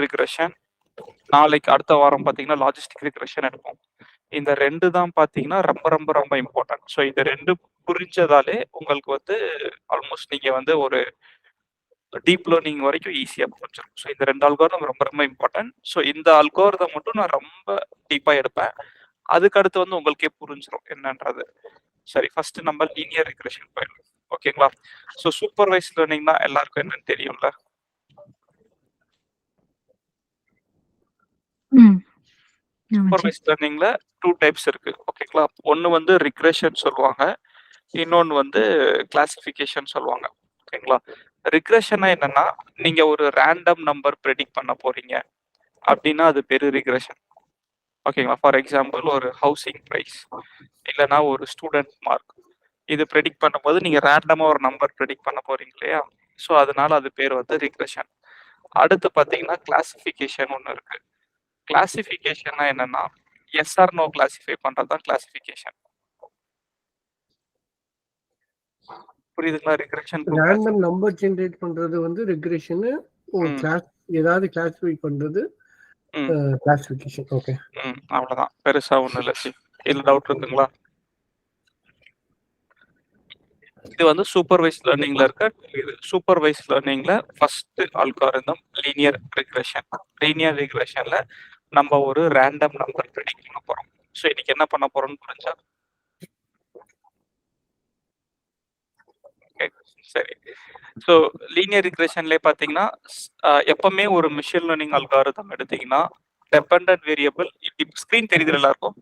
Regression. நாளைக்கு அடுத்த வாரம் பார்த்தீங்கன்னா, லாஜிஸ்டிக் ரிக்ரெஷன் எடுப்போம். இந்த 2 தான் பார்த்தீங்கன்னா, ரொம்ப ரொம்ப ரொம்ப இம்பார்ட்டன்ட். ஸோ இது 2 புரிஞ்சதாலே உங்களுக்கு வந்து ஆல்மோஸ்ட் நீங்க வந்து ஒரு டீப் லேர்னிங் வரைக்கும் ஈஸியா புரிஞ்சிரும். ஸோ இந்த 2 அல்காரிதம் ரொம்ப ரொம்ப இம்பார்ட்டன்ட். ஸோ இந்த அல்காரிதம் மட்டும் நான் ரொம்ப டீப்பா எடுப்பேன். அதுக்கு அடுத்து வந்து உங்களுக்கே புரிஞ்சிரும் என்னன்றது. சரி, ஃபர்ஸ்ட் நம்ம லீனியர் ரிக்ரெஷன் போயிடலாம். ஓகேங்களா? ஸோ சூப்பர்வைஸ் லேர்னிங்னா எல்லாருக்கும் என்னன்னு தெரியும்ல? சூப்பர்வைஸ் லேர்னிங்ல 2 டைப்ஸ் இருக்கு. ஓகேங்களா? ஒன்னு வந்து ரிக்ரெஷன் சொல்லுவாங்க. இன்னொன்னு வந்து கிளாசிஃபிகேஷன் சொல்லுவாங்க. ஓகேங்களா? ரிக்ரெஷன்னா என்னன்னா, நீங்க ஒரு ரேண்டம் நம்பர் பிரெடிக்ட் பண்ண போறீங்க அப்படின்னா அது பேரு ரிக்ரெஷன். ஓகேங்களா? ஃபார் எக்ஸாம்பிள் ஒரு ஹவுசிங் பிரைஸ் இல்லைன்னா ஒரு ஸ்டூடெண்ட் மார்க் இது ப்ரெடிக்ட் பண்ணும்போது நீங்க ரேண்டமா ஒரு நம்பர் ப்ரெடிக்ட் பண்ண போறீங்க இல்லையா? ஸோ அதனால அது பேர் வந்து ரிக்ரெஷன். அடுத்து பார்த்தீங்கன்னா கிளாசிஃபிகேஷன் ஒன்று இருக்கு. கிளாசிஃபிகேஷன்னா என்னன்னா எஸ் ஆர் நோ கிளாசிஃபை பண்றது தான் கிளாசிஃபிகேஷன். புரியுதுங்களா? ரிக்ரெஷன் ரேண்டம் நம்பர் ஜெனரேட் பண்றது வந்து ரிக்ரெஷன், ஒரு கிளாஸ் ஏதாவது கிளாசிஃபை பண்றது கிளாசிஃபிகேஷன். ஓகே, அவ்வளவுதான். பெருசா ஒண்ணும் இல்ல. இதுல டவுட் இருக்குங்களா? இது வந்து சூப்பர்வைஸ் லேர்னிங்ல இருக்க சூப்பர்வைஸ் லேர்னிங்ல first algorithm linear regression. Linear ரிக்ரெஷன்ல நம்ம ஒரு ரேண்டம் நம்பர் ப்ரெடிக்ட் பண்ண போறோம். ஸோ இன்னைக்கு என்ன பண்ண போறோம்னு புரிஞ்சா? சரி. ஸோ லீனியர் ரிக்ரெஷன்லேயே பார்த்தீங்கன்னா எப்பவுமே ஒரு மிஷின் லேர்னிங் அல்காரிதம் எடுத்தீங்கன்னா டெபெண்டன்ட் வேரியபிள் ஸ்க்ரீன் தெரியுது எல்லாருக்கும்?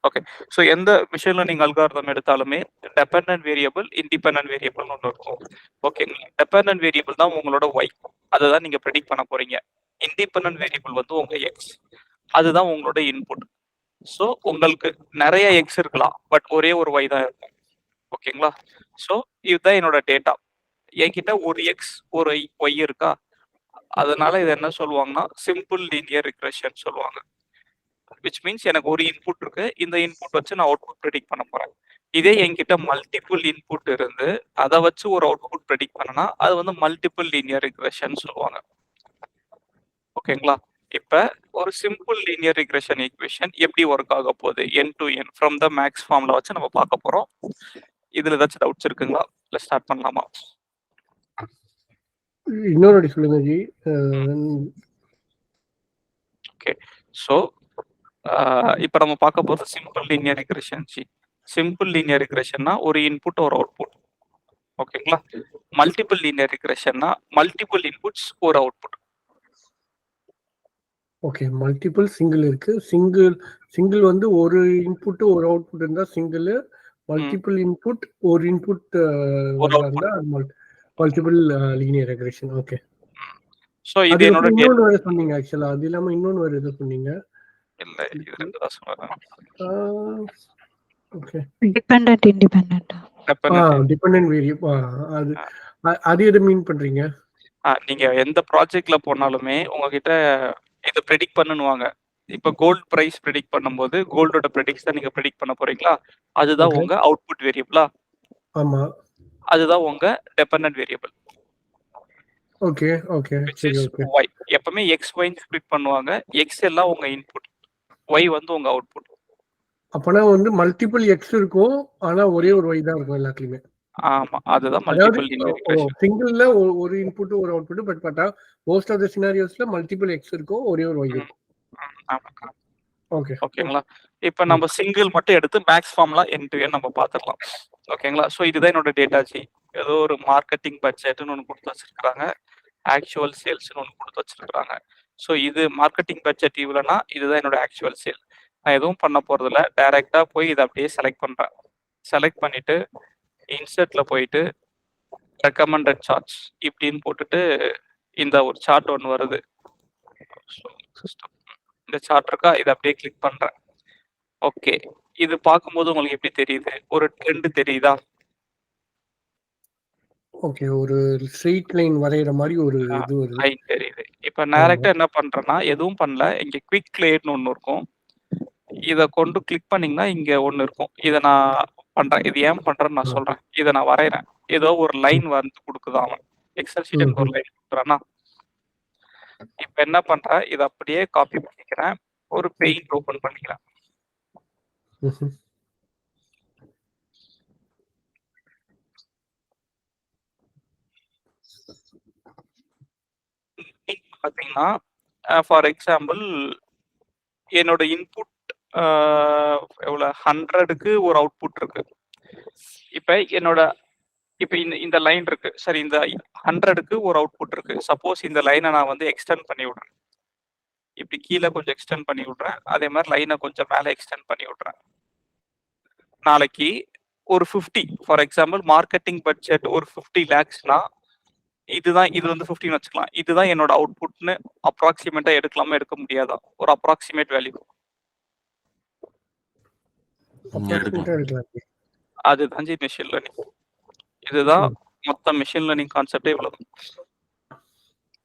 ஓகே. ஸோ எந்த மிஷின் லேர்னிங் அல்காரிதம் எடுத்தாலுமே டெபெண்டன்ட் வேரியபிள் இண்டிபெண்டன்ட் வேரியபிள் ஒன்று இருக்கும். ஓகேங்களா? டெபெண்டன்ட் வேரியபிள் தான் உங்களோட ஒய், அதை தான் நீங்க ப்ரெடிக்ட் பண்ண போறீங்க. இண்டிபெண்டன்ட் வேரியபிள் வந்து உங்க எக்ஸ், அதுதான் உங்களோட இன்புட். ஸோ உங்களுக்கு நிறைய எக்ஸ் இருக்கலாம், பட் ஒரே ஒரு ஒய் தான் இருக்கும். ஓகேங்களா? ஸோ இதுதான் என்னோட டேட்டா. என்கிட்ட ஒரு எக்ஸ் ஒரு ஒய் இருக்கா, அதனால இது என்ன சொல்லுவாங்கன்னா சிம்பிள் லீனியர் ரிக்ரெஷன் சொல்லுவாங்க. விச் மீன்ஸ் எனக்கு ஒரு இன்புட் இருக்கு, இந்த இன்புட் வச்சு நான் அவுட்புட் ப்ரெடிக்ட் பண்ண போறேன். இதே என்கிட்ட மல்டிபிள் இன்புட் இருந்து அதை வச்சு ஒரு அவுட்புட் ப்ரெடிக்ட் பண்ணனா அது வந்து மல்டிபிள் லீனியர் ரிக்ரெஷன் சொல்லுவாங்க. ஓகேங்களா? இப்ப ஒரு சிம்பிள் லீனியர் ரிக்ரெஷன் ஈக்குவேஷன் எப்படி ஒர்க் ஆக போகுது n to n from the maths ஃபார்ம்ல வச்சு நம்ம பார்க்க போறோம். இதுல ஏதாச்சும் டவுட்ஸ் இருக்குங்களா? இல்ல ஸ்டார்ட் பண்ணலாமா? இன்னொரு சொல்லுங்க ஜி. ஓகே. ஸோ இப்போ நம்ம பார்க்க போகிறது simple linear regression. Simple linear ரிக்ரெஷன்னா ஒரு இன்புட் ஒரு அவுட்புட். ஓகேங்களா? மல்டிபிள் லீனியர் ரிக்ரெஷன்னா மல்டிபிள் இன்புட்ஸ் ஒரு அவுட்புட். ஓகே, மல்டிபிள் சிங்கிள் இருக்கு. சிங்கிள் வந்து ஒரு இன்புட் ஒரு அவுட்புட் இருந்தா சிங்கிள், மல்டிபிள் இன்புட் ஒரு இன்புட் இருந்தா multiple linear regression. Okay. So இது என்னோட இன்னொன்னு வேற சொன்னீங்க. ஆக்சுவலா அது இல்லாம இன்னொன்னு வேற ஏதோ சொன்னீங்க. இல்ல, இது ரெண்டு தான் சொல்றேன். Okay, dependent independent. Dependent variable. அது எது மீன் பண்றீங்க? நீங்க எந்த ப்ராஜெக்ட்ல போனாலுமே உங்ககிட்ட இதை ப்ரெடிக்ட் பண்ணுவாங்க. இப்ப கோல்ட் பிரைஸ் ப்ரெடிக்ட் பண்ணும்போது கோல்டோட ப்ரெடிக்ட்ஸ் தான் நீங்க ப்ரெடிக்ட் பண்ண போறீங்களா, அதுதான் உங்க அவுட்புட் வேரியபிளா? ஆமா, அதுதான் உங்க டிபெண்டன்ட் வேரியபிள். ஓகே ஓகே சரி ஓகே. y எப்பவுமே x y ஸ்ப்ளிட் பண்ணுவாங்க. x எல்லாம் உங்க இன்புட், y வந்து உங்க அவுட்புட். அப்பனா வந்து மல்டிபிள் x இருக்கும், ஆனா ஒரே ஒரு y தான் இருக்கும் எல்லாத்துலயுமே. ஆமா, அதுதான் மல்டிபிள் லீனியர் ரிக்ரெஷன். சிங்கிள்ல ஒரு இன்புட் ஒரு அவுட்புட், பட் பார்த்தா மோஸ்ட் ஆஃப் தி சினாரியோஸ்ல மல்டிபிள் x இருக்கும், ஒரே ஒரு y இருக்கும். ஆமா. ஓகே, ஓகேங்களா? இப்போ நம்ம சிங்கிள் மட்டும் எடுத்து மேக்ஸ் ஃபார்ம்லாம் என் டு என் நம்ம பார்த்துக்கலாம். ஓகேங்களா? ஸோ இதுதான் என்னோட டேட்டா ஜி. ஏதோ ஒரு மார்க்கெட்டிங் பட்ஜெட்னு ஒன்று கொடுத்து வச்சிருக்காங்க, ஆக்சுவல் சேல்ஸ்னு ஒன்று கொடுத்து வச்சிருக்காங்க. ஸோ இது மார்க்கெட்டிங் பட்ஜெட் இவ்வளோனா இதுதான் என்னோட ஆக்சுவல் சேல். நான் எதுவும் பண்ண போறதில்ல, டைரக்டா போய் இதை அப்படியே செலக்ட் பண்றேன். செலக்ட் பண்ணிட்டு இன்சர்ட்ல போயிட்டு ரெக்கமெண்டட் சார்ட்ஸ் இப்படின்னு போட்டுட்டு இந்த ஒரு சார்ட் ஒன்று வருது. இந்த சார்ட் இருக்கா, இதை அப்படியே கிளிக் பண்றேன். ஓகே, இது பார்க்கும்போது உங்களுக்கு எப்படி தெரியுது? ஒரு ட்ரெண்ட் தெரியுதா? ஓகே, ஒரு ஸ்ட்ரெயிட் லைன் வரையற மாதிரி ஒரு இது வருது, லைன் தெரியுது. இப்போ டைரக்டா என்ன பண்றேன்னா எதுவும் பண்ணல, இங்க குவிக் கிரியேட்னு ஒன்று இருக்கும். இதை கொண்டு கிளிக் பண்ணீங்கன்னா இங்க ஒன்று இருக்கும். இதை நான் பண்றேன். இது ஏன் பண்றேன்னு நான் சொல்றேன். இதை நான் வரைகிறேன். ஏதோ ஒரு லைன் வந்து கொடுக்குதான் அவன். எக்ஸல் ஷீட் எனக்கு ஒரு லைன் கொடுக்குறானா, என்ன பண்றேன், இதை அப்படியே காப்பி பண்ணிக்கிறேன். ஒரு பெயிண்ட் ஓபன் பண்ணிக்கிறேன். பாத்தீங்கன்னா ஃபார் எக்ஸாம்பிள் என்னோட இன்புட் எவ்வளவு 100க்கு ஒரு அவுட்புட் இருக்கு. இப்ப இந்த லைன் இருக்கு சரி, இந்த 100க்கு ஒரு அவுட்புட் இருக்கு. சப்போஸ் இந்த லைனை நான் வந்து எக்ஸ்டெண்ட் பண்ணி விடுறேன், இப்படி கீழே கொஞ்சம் எக்ஸ்டெண்ட் பண்ணி விடுறேன், அதே மாதிரி லைனை கொஞ்சம் மேலே எக்ஸ்டெண்ட் பண்ணி விடுறேன். நாளைக்கு ஒரு 50 ஃபார் எக்ஸாம்பிள் மார்க்கெட்டிங் பட்ஜெட் ஒரு 50 lakhsனா இது வந்து 15 வச்சுக்கலாம். இதுதான் என்னோட அவுட்புட்னு அப்ராக்சிமேட்டா எடுக்கலாமா எடுக்க முடியாதா? ஒரு அப்ராக்சிமேட் வேல்யூ அதுதான் மெஷின் லேர்னிங். இதுதான் மொத்த மெஷின் லேர்னிங் கான்செப்டே இவ்வளவு.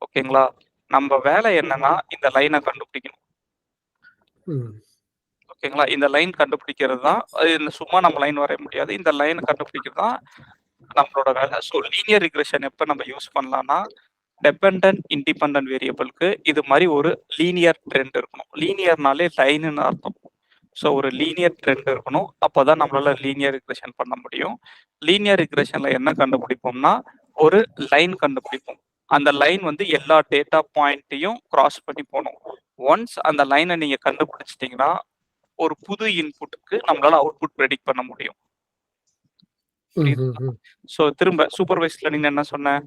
ஓகேங்களா? நம்ம வேலை என்னன்னா இந்த லைனை கண்டுபிடிக்கணும். ஓகேங்களா? இந்த லைன் கண்டுபிடிக்கிறது தான். சும்மா நம்ம லைன் வரைய முடியாது. இந்த லைன் கண்டுபிடிக்கிறது தான் நம்மளோட வேலை. ஸோ லீனியர் ரிக்ரெஷன் எப்போ நம்ம யூஸ் பண்ணலாம்னா, டெபெண்டன்ட் இண்டிபெண்டன்ட் வேரியபிளுக்கு இது மாதிரி ஒரு லீனியர் ட்ரெண்ட் இருக்கணும். லீனியர்னாலே லைனுன்னு அர்த்தம். ஸோ ஒரு லீனியர் ட்ரெண்ட் இருக்கணும். அப்போதான் நம்மளால லீனியர் ரிக்ரெஷன் பண்ண முடியும். லீனியர் ரிக்ரெஷன்ல என்ன கண்டுபிடிப்போம்னா, ஒரு லைன் கண்டுபிடிப்போம். அந்த லைன் வந்து எல்லா டேட்டா பாயிண்ட்டையும் கிராஸ் பண்ணி போகணும். ஒன்ஸ் அந்த லைனை நீங்க கண்டுபிடிச்சிட்டீங்கன்னா ஒரு புது இன்புட்டுக்கு நம்மளால அவுட்புட் ப்ரெடிக்ட் பண்ண முடியும். ஸோ திரும்ப சூப்பர்வைஸ் லேர்னிங் என்ன சொன்னேன்,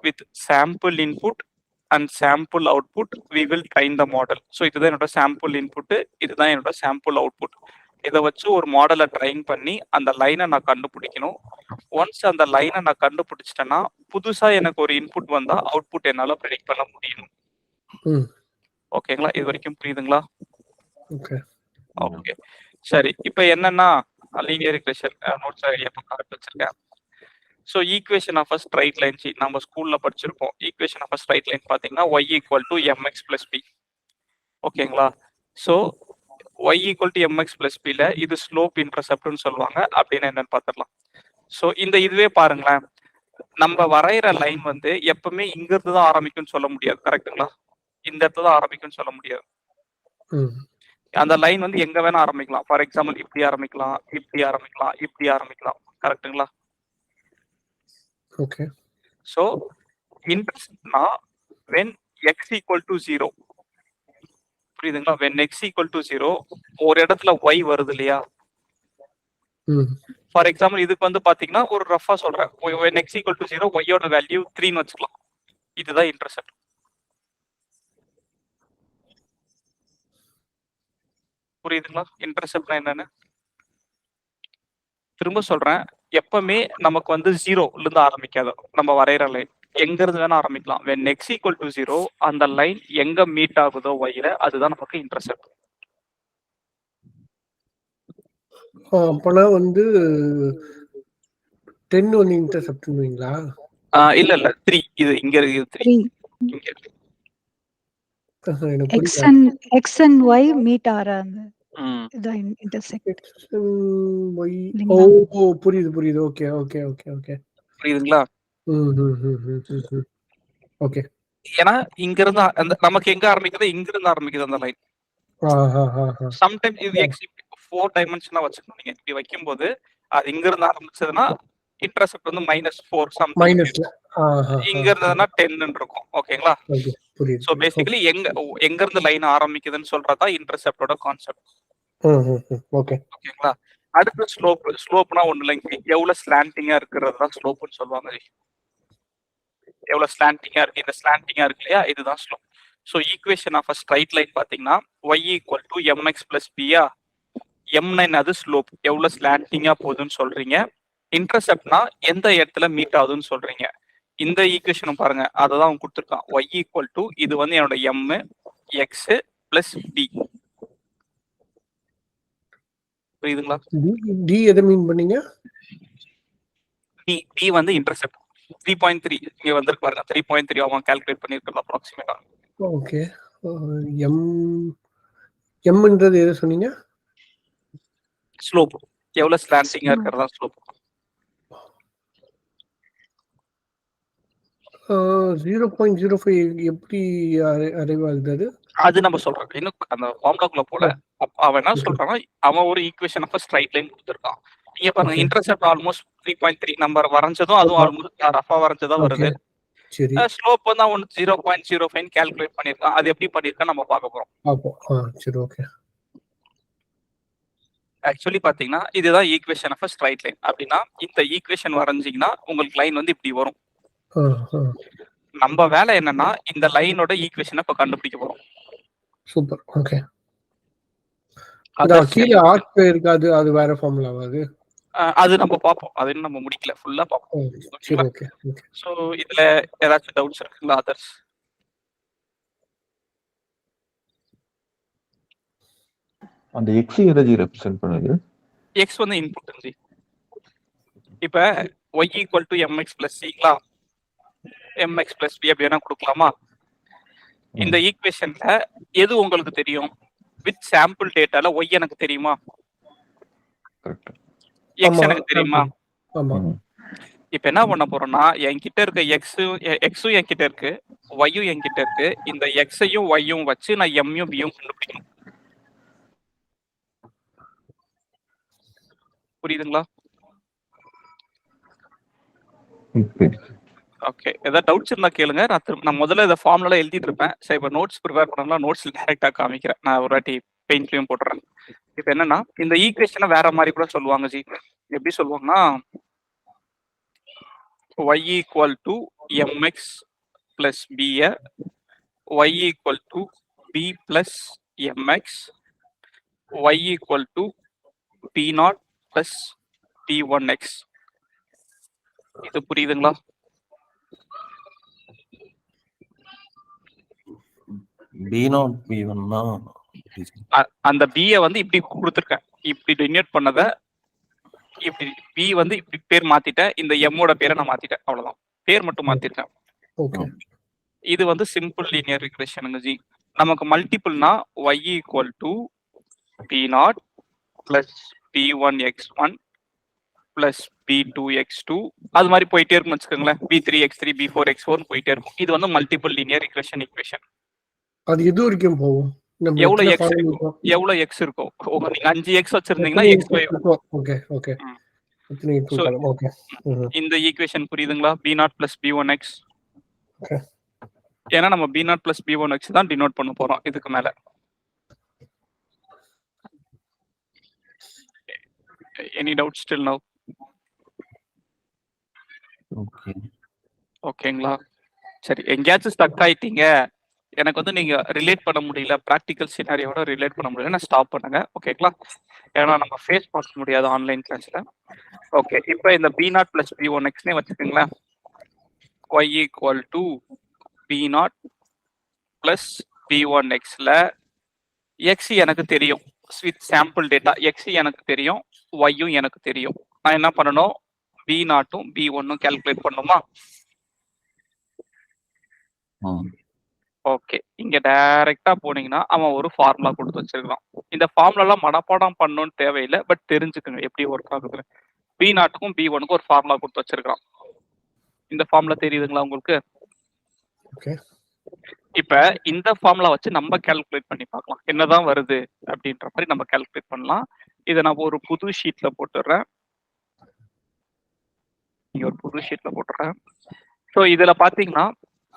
with sample input and sample output we will train the model. So இதுதான் என்னோட சாம்பிள் இன்புட், இதுதான் என்னோட சாம்பிள் அவுட்புட். இதை வச்சு ஒரு மாடலை ட்ரைன் பண்ணி அந்த லைனை நான் கண்டுபிடிக்கணும். ஒன்ஸ் அந்த லைனை நான் கண்டுபிடிச்சிட்டேன்னா புதுசா எனக்கு ஒரு இன்புட் வந்தா அவுட்புட் என்னால ப்ரெடிக்ட் பண்ண முடியும். ஓகேங்களா? இது வரைக்கும் புரியுதுங்களா? ஓகே சரி. இப்போ என்னன்னா linear regression notes idea card வச்சிருக்கேன். So equation of a straight line நம்ம ஸ்கூல்ல படிச்சிருப்போம். Equation of a straight line பார்த்தீங்கன்னா y = mx + b. ஓகேங்களா? ஸோ y = mx + b ல இது ஸ்லோப் இன்டர்செப்ட்னு சொல்லுவாங்க. அப்படின்னு என்னன்னு பார்த்துடலாம். ஸோ இதுவே பாருங்களேன், நம்ம வரைகிற லைன் வந்து எப்பவுமே இங்க இருந்து தான் ஆரம்பிக்கும்னு சொல்ல முடியாது. கரெக்டுங்களா? இந்த இடத்துல தான் ஆரம்பிக்கும்னு சொல்ல முடியாது. அந்த லைன் வந்து எங்க வேணா ஆரம்பிக்கலாம். ஃபார் எக்ஸாம்பிள் இப்படி ஆரம்பிக்கலாம், இப்படி ஆரம்பிக்கலாம், இப்படி ஆரம்பிக்கலாம். கரெக்டுங்களா? ஓகே. ஸோ இன்டர்செப்ட்னா when x = 0, புரியுதுங்களா? when x = 0 ஒரு இடத்துல y வருது இல்லையா? ஃபார் எக்ஸாம்பிள் இதுக்கு வந்து பாத்தீங்கன்னா ஒரு ரஃபா சொல்றேன், when x = 0 y யோட வேல்யூ 3ன்னு வச்சுக்கலாம். இதுதான் இன்டர்செப்ட். புரியுதுங்களா? இன்டர்செப்ட்னா என்னன்னு திரும்ப சொல்றேன். எப்பவுமே நமக்கு வந்து 0ல இருந்து ஆரம்பிக்காது. நம்ம வரைகிற லைன் எங்க இருந்து வேணா ஆரம்பிக்கலாம். when x = 0 அந்த லைன் எங்க மீட் ஆகுதோ y-ல அதுதான் நமக்கு இன்டர்செப்ட். அப்பனா வந்து 10 வந்து இன்டர்செப்ட்னுவீங்களா? இல்ல 3. இது இங்க இருக்கு 3. இங்க x and y மீட் ஆறாங்க. இதான் இன்டர்செக்ட். புரியுது. ஓகே. புரியுதுங்களா? ஓகே. ஏன்னா இங்க இருந்து நமக்கு எங்க ஆரம்பிக்குது, இங்க இருந்து ஆரம்பிக்குது அந்த லைன். சம்டைம் இது x 4 டைமென்ஷனா வச்சுக்கணும். நீங்க இப்படி வைக்கும்போது அது இங்க இருந்து ஆரம்பிச்சதுன்னா இன்டர்செப்ட் வந்து -4 சம்திங், இங்க இருந்ததுன்னா 10 இருக்கும். ஓகேங்களா? புரியுது. சோ பேசிக்கலி எங்க இருந்து லைன் ஆரம்பிக்குதுன்னு சொல்றதா இன்டர்செப்டோட கான்செப்ட். ஓகேங்களா? அடுத்து ஸ்லோப்னா ஒண்ணு இல்லைங்க, எவ்வளவு ஸ்லாண்டிங்கா இருக்கிறது தான் ஸ்லோப்னு சொல்லுவாங்க. எவ்வளவு ஸ்லாண்டிங்கா இருக்கு, இந்த ஸ்லாண்டிங்கா இருக்கு இல்லையா, இதுதான் slope. So equation of a straight line பார்த்தீங்கன்னா y = mx + b. m9 அது ஸ்லோப், எவ்வளவு ஸ்லாண்டிங்கா போகுதுன்னு சொல்றீங்க. இன்டர்செப்ட்னா எந்த இடத்துல மீட் ஆகுதுன்னு சொல்றீங்க. இந்த ஈக்குவேஷன் பாருங்க, அதை தான் அவங்க கொடுத்துருக்கான். y = இது வந்து என்னோட m x + b. புரியுதுங்களா? டி எதை மீன் பண்ணீங்க? டி வந்து இன்டர்செப்ட். 3.3 இங்க வந்திருக்கு பாருங்க. 3.3 அவங்க கால்குலேட் பண்ணிருக்காங்க அப்ராக்ஸிமேட்டா. ஓகே. எம்ன்றது எதை சொன்னீங்க? ஸ்லோப், எவ்வளவு ஸ்லாண்டிங்கா இருக்கிறதா ஸ்லோப். 0.05 எப்படி அரைவ் ஆகுது அது? அது நம்ம சொல்றோம். இன்னும் அந்த ஃபார்முலாக்குள்ள போல. அவன் என்ன Okay. சொல்றான்னா, அவன் ஒரு ஈக்குவேஷன் ஆஃப் ஸ்ட்ரைட் லைன் குடுத்திருக்கான். நீங்க பாருங்க Okay. இன்டர்செப்ட் ஆல்மோஸ்ட் 3.3 நம்பர் வரைஞ்சதும் அதுவும் ஆமா. ஆல்மோஸ்ட் ரஃபா வரைஞ்சதா வருது. Okay. சரி. ஸ்லோப் வந்து அவன் 0.05 கால்குலேட் பண்ணிருக்கான். அது எப்படி பண்ணிருக்கான்னு நம்ம பார்க்க போறோம். அப்போ சரி ஓகே. ஆக்சுவலி பாத்தீங்கன்னா இதுதான் ஈக்குவேஷன் ஆஃப் ஸ்ட்ரைட் லைன். அப்படின்னா இந்த ஈக்குவேஷன் வரைஞ்சீங்கன்னா உங்களுக்கு லைன் வந்து இப்படி வரும். நம்ம வேலை என்னன்னா இந்த லைனோட ஈக்குவேஷனை இப்ப கண்டுபிடிக்க போறோம். சூப்பர். ஓகே. கீழே ஆர்க் இருக்காது, அது வேற ஃபார்முலாவா அது? அது நம்ம பார்ப்போம். அது இன்னும் நம்ம முடிக்கல, ஃபுல்லா பார்ப்போம். சரி ஓகே. சோ இதுல ஏதாச்சும் டவுட்ஸ் இருக்குங்களா அதர்ஸ்? அந்த x எதை ரெப்ரசன்ட் பண்ணுது? x வந்து இன்புட் ஜி. இப்ப y = mx + c mx + b அப்படினா கொடுக்கலாமா? இந்த ஈக்குவேஷன்ல எது உங்களுக்கு தெரியும்? வித் சாம்பிள் டேட்டால y எனக்கு தெரியுமா? கரெக்ட். x எனக்கு தெரியுமா? ஆமா. இப்ப என்ன பண்ண போறோம்னா என்கிட்ட இருக்க x-ம் என்கிட்ட இருக்கு, y-ம் என்கிட்ட இருக்கு. இந்த x-ஐயும் y-யும் வச்சு நான் m-யும் b-யும் கண்டுபிடிக்கணும். புரியுதுங்களா? ஓகே. ஏதாவது டவுட்ஸ் இருந்தா கேளுங்க. நான் முதல்ல இந்த ஃபார்முலா எழுதிட்டு இருப்பேன். சரி இப்ப நோட்ஸ் ப்ரிப்பேர் பண்ணலாம், நோட்ஸ்ல டைரக்டா காமிக்கிறேன். நான் ஒரு வாட்டி பெயிண்ட்லயும் போட்டுறேன். இப்ப என்னன்னா இந்த ஈக்குவேஷனை வேற மாதிரி கூட சொல்லுவாங்க ஜி. எப்படி சொல்லுவாங்கன்னா y = mx + b y = b + mx y = p0 + p1x. இது புரியுதுங்களா? b0 p1 அந்த b வந்து இப்படி கொடுத்திருக்கேன். இப்படி டினோட் பண்ணத இப்படி b வந்து இப்படி பேர் மாத்திட்டேன். இந்த m ஓட பேரை நான் மாத்திட்டேன். அவ்வளவுதான். பேர் மட்டும் மாத்திருக்கேன். ஓகே. இது வந்து சிம்பிள் லீனியர் ரிக்ரெஷனுங்க ஜி. நமக்கு மல்டிபிள்னா y = p0 + p1x1 + p2x2 அது மாதிரி போயிட்டே இருக்குன்னு வச்சுக்கோங்களேன். p3x3 p4x4 போயிட்டே இருக்கும். இது வந்து மல்டிபிள் லீனியர் ரிக்ரெஷன் ஈக்குவேஷன். அது எது வரைக்கும் போகும்? எவ்வளவு x இருக்கோ நீங்க 5x வச்சிருந்தீங்கன்னா xy. Okay okay. இந்த ஈக்குவேஷன் புரியுதுங்களா? b0 + b1x. ஓகே. ஏன்னா நம்ம b0 + b1x தான் டினோட் பண்ண போறோம் இதுக்கு மேல. Any doubt still now? Okay. ஓகேங்களா? சரி எங்கேயாச்சும் ஸ்டக் ஆயிட்டீங்க, எனக்கு வந்து நீங்க ரிலேட் பண்ண முடியல, பிராக்டிகல் சினாரியோட ரிலேட் பண்ண முடியல, நான் ஸ்டாப் பண்ணுங்க. ஓகேங்களா? ஏன்னா நம்ம ஃபேஸ் பார்க்க முடியாது ஆன்லைன் கிளாஸ்ல. ஓகே. இப்போ இந்த b0 + b1x வச்சுக்கோங்களேன். y = b0 + b1x-ல x எனக்கு தெரியும். வித் சாம்பிள் டேட்டா x எனக்கு தெரியும், y-யும் எனக்கு தெரியும். நான் என்ன பண்ணணும்? b0-ம் b1-ம் கால்குலேட் பண்ணுமா? ஓகே. இங்க டைரக்டா போனீங்கன்னா அவன் ஒரு ஃபார்முலா கொடுத்து வச்சிருக்கான். இந்த ஃபார்முலாலாம் மனப்பாடம் பண்ணணும்னு தேவையில்லை, பட் தெரிஞ்சுக்கங்க எப்படி ஒர்க் ஆகுது. b0-க்கும் b1-க்கும் ஒரு ஃபார்முலா கொடுத்து வச்சிருக்கான். இந்த ஃபார்முலா தெரியுதுங்களா உங்களுக்கு? ஓகே. இப்ப இந்த ஃபார்முலா வச்சு நம்ம கால்குலேட் பண்ணி பார்க்கலாம். என்னதான் வருது அப்படின்ற மாதிரி நம்ம கால்குலேட் பண்ணலாம். இதை நான் ஒரு புது ஷீட்ல போட்டுறேன். ஒரு புது ஷீட்ல போட்டுறேன். ஸோ இதுல பாத்தீங்கன்னா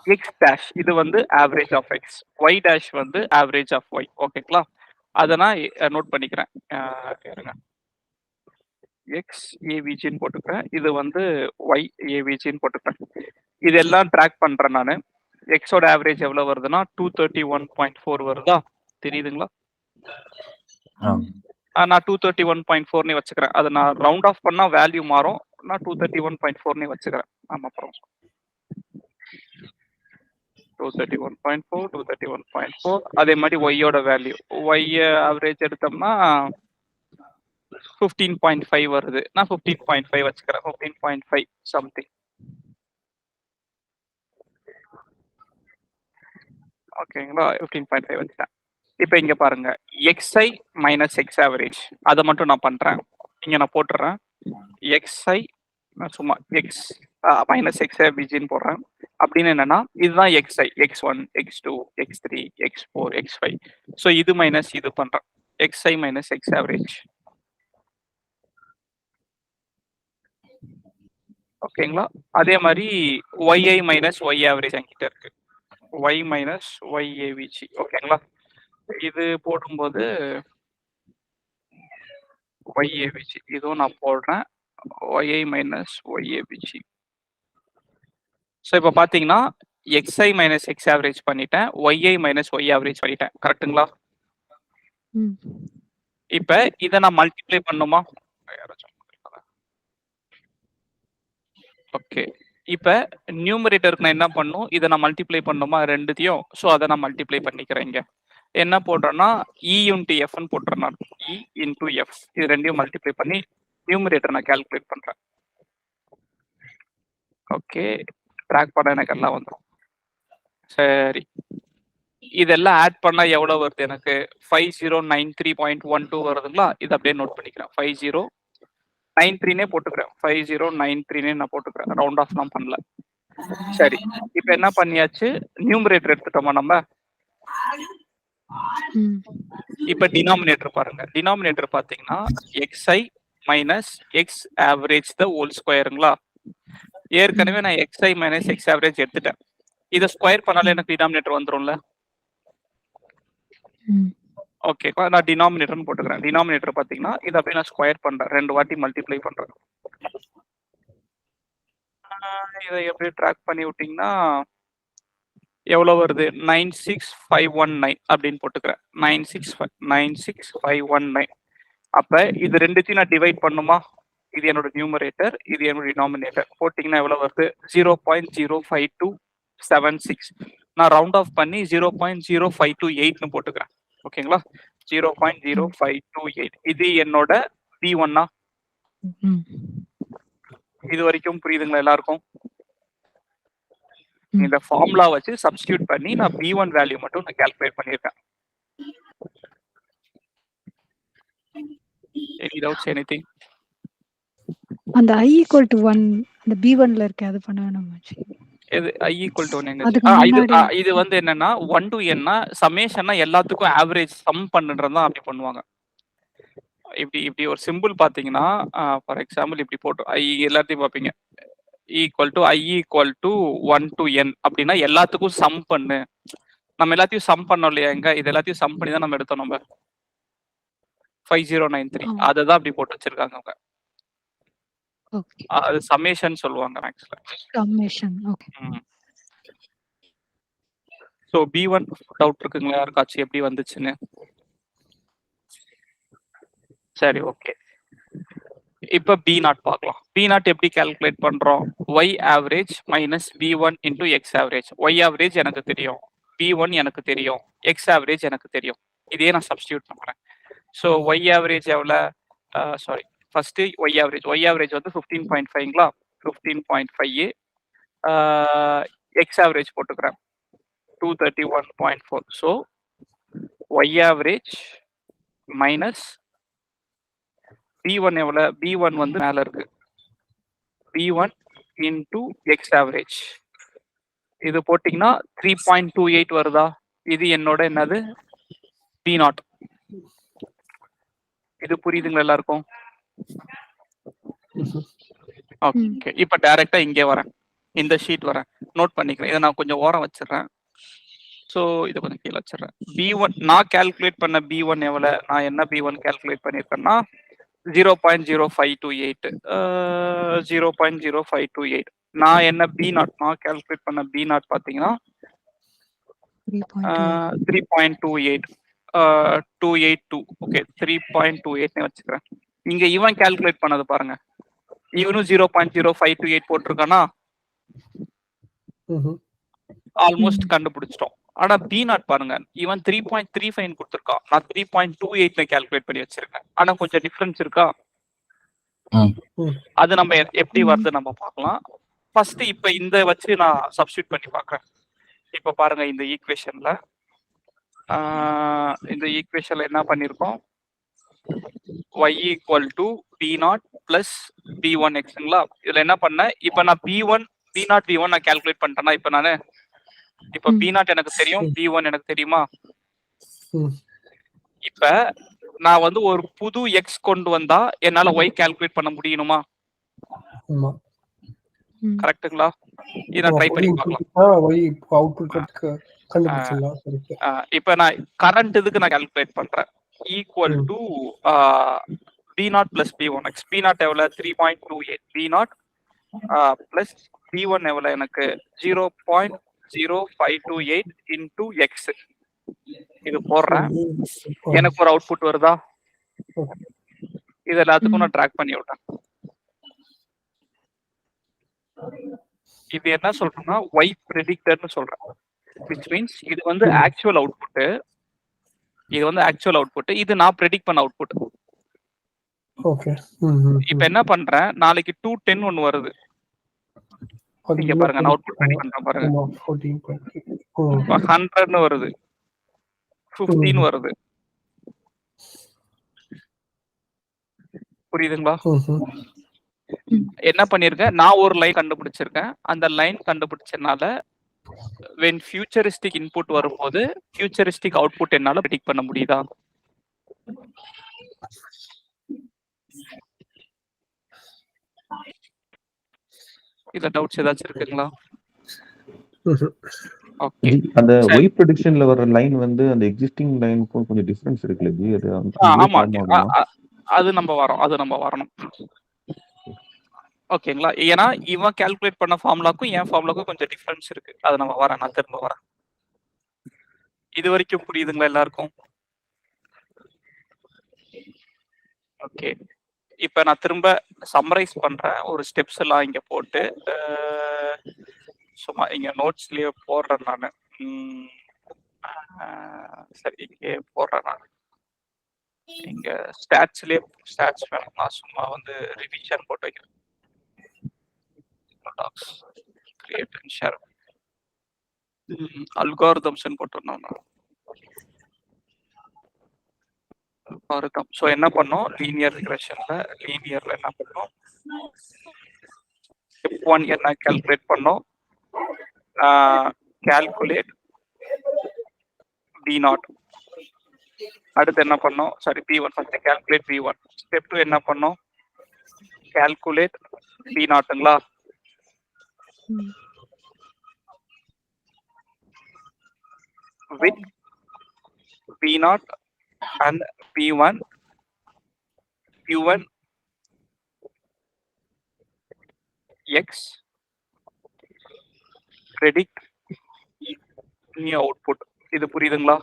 x dash இது வந்து average of x, y dash வந்து ஆவரேஜ் ஆஃப் y. ஓகேங்களா? அதை நான் நோட் பண்ணிக்கிறேன். x avgன்னு போட்டுக்கிறேன். இது வந்து y avgன்னு போட்டுக்கிறேன். இதெல்லாம் ட்ராக் பண்றேன் நான். எக்ஸோட ஆவரேஜ் எவ்வளவு வருதுன்னா 231.4 வருதா? தெரியுதுங்களா? நான் 231.4 வச்சுக்கிறேன். அதை நான் ரவுண்ட் ஆஃப் பண்ணா வேல்யூ மாறும். நான் 231.4 வச்சுக்கிறேன். ஆமா அப்புறம் 231.4 231.4. அதே மாதிரி ஒய்யோட வேல்யூ, ஒய் ஆவரேஜ் எடுத்தோம்னா 15.5 வருது. நான் 15.5 வச்சுக்கிறேன். 15.5 சம்திங். ஓகேங்களா? 15.5 வச்சுட்டேன். இப்போ இங்க பாருங்க, xi - x ஆவரேஜ் அதை மட்டும் நான் பண்றேன். இங்க நான் போட்டுறேன் xi, நான் சும்மா x - x avgன்னு போடுறேன். அப்படின்னு என்னன்னா இதுதான் xi, x1, x2, x3, x4, x5. So இது மைனஸ் இது பண்றேன், xi மைனஸ் x ஆவரேஜ். ஓகேங்களா? அதே மாதிரி yi மைனஸ் y ஆவரேஜ் என்கிட்ட இருக்கு, y மைனஸ் y avg. ஓகேங்களா? இது போடும்போது y avg இதுவும் நான் போடுறேன், yi minus y avg. So இப்போ பார்த்தீங்கன்னா xi மைனஸ் x ஆவரேஜ் பண்ணிட்டேன், yi மைனஸ் y ஆவரேஜ் பண்ணிட்டேன். கரெக்டுங்களா? இப்போ இதை நான் மல்டிப்ளை பண்ணுமா? ஓகே, இப்போ நியூமரேட்டருக்கு நான் என்ன பண்ணும், இதை நான் மல்டிப்ளை பண்ணுமா ரெண்டுத்தையும்? ஸோ அதை நான் மல்டிப்ளை பண்ணிக்கிறேன். இங்கே என்ன போடுறேன்னா இ இன்ட்டு எஃப்னு போட்டுறேன். நான் இ இன்ட்டு எஃப் இது ரெண்டையும் மல்டிப்ளை பண்ணி நியூமரேட்டர் நான் கால்குலேட் பண்ணுறேன். ஓகே, ட்ராக் பண்ண எனக்கு எல்லாம் வந்துடும். சரி, இதெல்லாம் ஆட் பண்ணால் எவ்வளோ வருது எனக்கு? 5093.12 வருதுங்களா? இது அப்படியே நோட் பண்ணிக்கிறேன், 5093 போட்டுக்கிறேன், 5093 நான் போட்டுக்கிறேன், ரவுண்ட் ஆஃப்லாம் பண்ணல. சரி, இப்போ என்ன பண்ணியாச்சு, நியூமரேட்டர் எடுத்துட்டோமா நம்ம? இப்போ டினாமினேட்டர் பாருங்க, டினாமினேட்டர் பார்த்தீங்கன்னா xi minus x average the whole ஸ்கொயருங்களா? ஏற்கனவே நான் xi மைனஸ் எக்ஸ் ஆவரேஜ் எடுத்துட்டேன், இதை ஸ்கொயர் பண்ணாலே எனக்கு டினாமினேட்டர் வந்துடும்ல. ஓகே, நான் டினாமினேட்டர்னு போட்டுக்கிறேன். டினாமினேட்டர் பார்த்தீங்கன்னா இதை அப்படியே நான் ஸ்கொயர் பண்ணுறேன், 2 வாட்டி மல்டிப்ளை பண்ணுறேன். இதை எப்படி ட்ராக் பண்ணி விட்டிங்கன்னா எவ்வளோ வருது? 96519 அப்படின்னு போட்டுக்கிறேன், 96519. அப்போ இது ரெண்டுத்தையும் நான் டிவைட் பண்ணுமா? இது என்னோட நியூமரேட்டர், இது என்னோட டினாமினேட்டர். போட்டிங்கன்னா எவ்வளோ வருது? 0.05276. நான் ரவுண்ட் ஆஃப் பண்ணி 0.0528னு போட்டுக்கிறேன். ஓகேங்களா? 0.0528 இது என்னோட B1. இது வரைக்கும் புரியுதுங்களா எல்லாருக்கும்? இந்த ஃபார்முலா வச்சு சப்ஸ்டிட்யூட் பண்ணி நான் B1 வேல்யூ மட்டும் நான் கால்குலேட் பண்ணியிருக்கேன். Any doubts, anything? அந்த i equal to 1 அந்த B1ல இருக்கு, அது பண்ணணும். இது i equal to 1 எங்க? இது வந்து என்னன்னா 1 to n சமேஷன்னா எல்லாத்துக்கும் ஆவரேஜ் சம் பண்ணுன்றது தான் அப்படி பண்ணுவாங்க. இப்படி ஒரு சிம்பிள் பார்த்தீங்கன்னா ஃபார் எக்ஸாம்பிள் இப்படி போட்டு i எல்லாத்தையும் பார்ப்பீங்க, equal to i equal to 1 to n அப்படின்னா எல்லாத்துக்கும் சம் பண்ணு. நம்ம எல்லாத்தையும் சம் பண்ணோம் இல்லையா? எங்க இது எல்லாத்தையும் சம் பண்ணி தான் நம்ம எடுத்தோம். நம்ம 5093 அதை தான் அப்படி போட்டு வச்சிருக்காங்க அவங்க. அது சமேஷன் சொல்லுவாங்க மேக்ஸ்ல. Summation. Okay. So B1 doubt இருக்குங்களா யாருக்காச்சும் எப்படி வந்துச்சுன்னு? சரி, ஓகே. இப்போ B0 பார்க்கலாம். B0 எப்படி கால்குலேட் பண்றோம்? y average minus B1 into X average. y average எனக்கு தெரியும், B1 எனக்கு தெரியும், எக்ஸ் ஆவரேஜ் எனக்கு தெரியும். இதே நான் சப்ஸ்டிடியூட் பண்றேன். ஸோ y ஆவரேஜ் எவ்வளோ? சாரி, ஃபர்ஸ்ட் y ஆவரேஜ் வந்து 15.5ங்களா? 15.5. எக்ஸ் ஆவரேஜ் போட்டுக்கிறேன் 231.4. So y average minus B1 எவ்வளோ? B1 வந்து மேல இருக்கு, B1 இன்டூ எக்ஸ் ஆவரேஜ். இது போட்டிங்கன்னா 3.28 வருதா? இது என்னோட என்னது? B0. இது புரியுதுங்களா எல்லாருக்கும்? ஓகே, இப்போ டைரக்டா இங்கே வரேன், இந்த ஷீட் வரேன், நோட் பண்ணிக்கிறேன். இதை நான் கொஞ்சம் ஓரம் வச்சிடறேன். ஸோ இதை கொஞ்சம் கீழே வச்சிடறேன். B1 நான் கால்குலேட் பண்ண B1 எவ்வளோ? நான் என்ன B1 கால்குலேட் பண்ணியிருக்கேன்னா 0.0528. 0.0528. நான் என்ன B0 நான் கால்குலேட் பண்ண B0 பார்த்தீங்கன்னா 3.28. 282. ஓகே, 3.28 வச்சுக்கிறேன். இங்க இவன் கால்குலேட் பண்ணது பாருங்க, இவனும் 0.0528 போட்டிருக்கானா? ஆல்மோஸ்ட் கண்டுபிடிச்சிட்டோம். ஆனா B0 பாருங்க, இவன் 3.35 கொடுத்துருக்கான், நான் 3.28 கால்குலேட் பண்ணி வச்சிருக்கேன். ஆனா கொஞ்சம் டிஃபரன்ஸ் இருக்கா? அது நம்ம எப்படி வருது நம்ம பார்க்கலாம். ஃபர்ஸ்ட் இப்ப இந்த வச்சு நான் சப்ஸ்டிட்யூட் பண்ணி பார்க்கறேன். இப்ப பாருங்க, இந்த ஈக்குவேஷன்ல என்ன பண்ணிருக்கோம்? y equal to B0 plus B1xங்களா? இதுல என்ன பண்ண, இப்ப நான் B1 B0 V1 நான் கால்குலேட் பண்ணிட்டேன்னா இப்ப நானு இப்ப B0 எனக்கு தெரியும், V1 எனக்கு தெரியுமா? இப்ப நான் வந்து ஒரு புது எக்ஸ் கொண்டு வந்தா என்னால ஒய் கால்குலேட் பண்ண முடியணுமா? கரெக்ட்டுங்களா? இத ட்ரை பண்ணி பார்க்கலாம். இப்ப நான் கரண்ட் இதுக்கு நான் கால்குலேட் பண்றேன். Equal to B0 plus B1x. B0 எவ்வளவு? 3.28. B0 plus B1 எவ்வளவு எனக்கு? 0.0528 into x. இது போடுறேன். எனக்கு ஒரு அவுட்புட் வருதா? இது எல்லாத்துக்கும் நான் ட்ராக் பண்ணி விட்டேன். இது என்ன சொல்றேன்னா y predictorன்னு சொல்றேன். which means இது வந்து ஆக்சுவல் அவுட்புட். இது வந்து ஆக்சுவல் அவுட்புட். இது நான் predict பண்ண அவுட்புட். ஓகே. இப்போ என்ன பண்றேன்? நாளைக்கு 210 ஒன்னு வருது. இங்க பாருங்க நான் அவுட்புட் predict பண்றேன் பாருங்க. 100 ன்னு வருது. 15 வருது. புரியுதுங்களா? என்ன பண்ணிருக்கேன்? நான் ஒரு லைன் கண்டுபிடிச்சிருக்கேன். அந்த லைன் கண்டுபிடிச்சனால when futuristic input வரும்போது futuristic output என்னால predict பண்ண முடியுதா? இல்ல டவுட்ஸ் ஏதாச்சும் இருக்குங்களா? ஓகே. அந்த y prediction ல வர லைன் வந்து அந்த எக்ஸிஸ்டிங் லைனுக்கும் கொஞ்சம் டிஃபரன்ஸ் இருக்குல்ல ஜி? அது ஆமா. அது நம்ம வரணும். ஓகேங்களா? ஏன்னா இவன் கால்குலேட் பண்ண ஃபார்முலாக்கும் என் ஃபார்முலாக்கும் கொஞ்சம் டிஃபரன்ஸ் இருக்கு. அது நான் திரும்ப வரேன். இது வரைக்கும் புரியுதுங்களா எல்லாருக்கும்? ஓகே. இப்ப நான் திரும்ப சம்மரைஸ் பண்றேன். ஒரு ஸ்டெப்ஸ் எல்லாம் இங்க போட்டு சும்மா இங்க நோட்ஸ்லயே போடுறேன் நானு. சரி இங்கே போடுறேன் நான். இங்க ஸ்டாட்ஸ் வேணும். நான் சும்மா வந்து ரிவிஷன் போட்டு வைக்கிறேன். கிரியேட் அண்ட் ஷேர் அல்காரிதம்ஸ் போட்டுருந்தோம். அல்காரிதம். ஸோ என்ன பண்ணோம்? லீனியர்ல என்ன பண்ணோம்? ஸ்டெப் 1 என்ன கால்குலேட் பண்ணோம்? Calculate B0. அடுத்து என்ன பண்ணோம்? Sorry B1 first calculate B1. Step 2 என்ன பண்ணோம்? Calculate B0ங்களா? with B0 and B1 Q1 X predict new output. இது புரியுதுங்களா?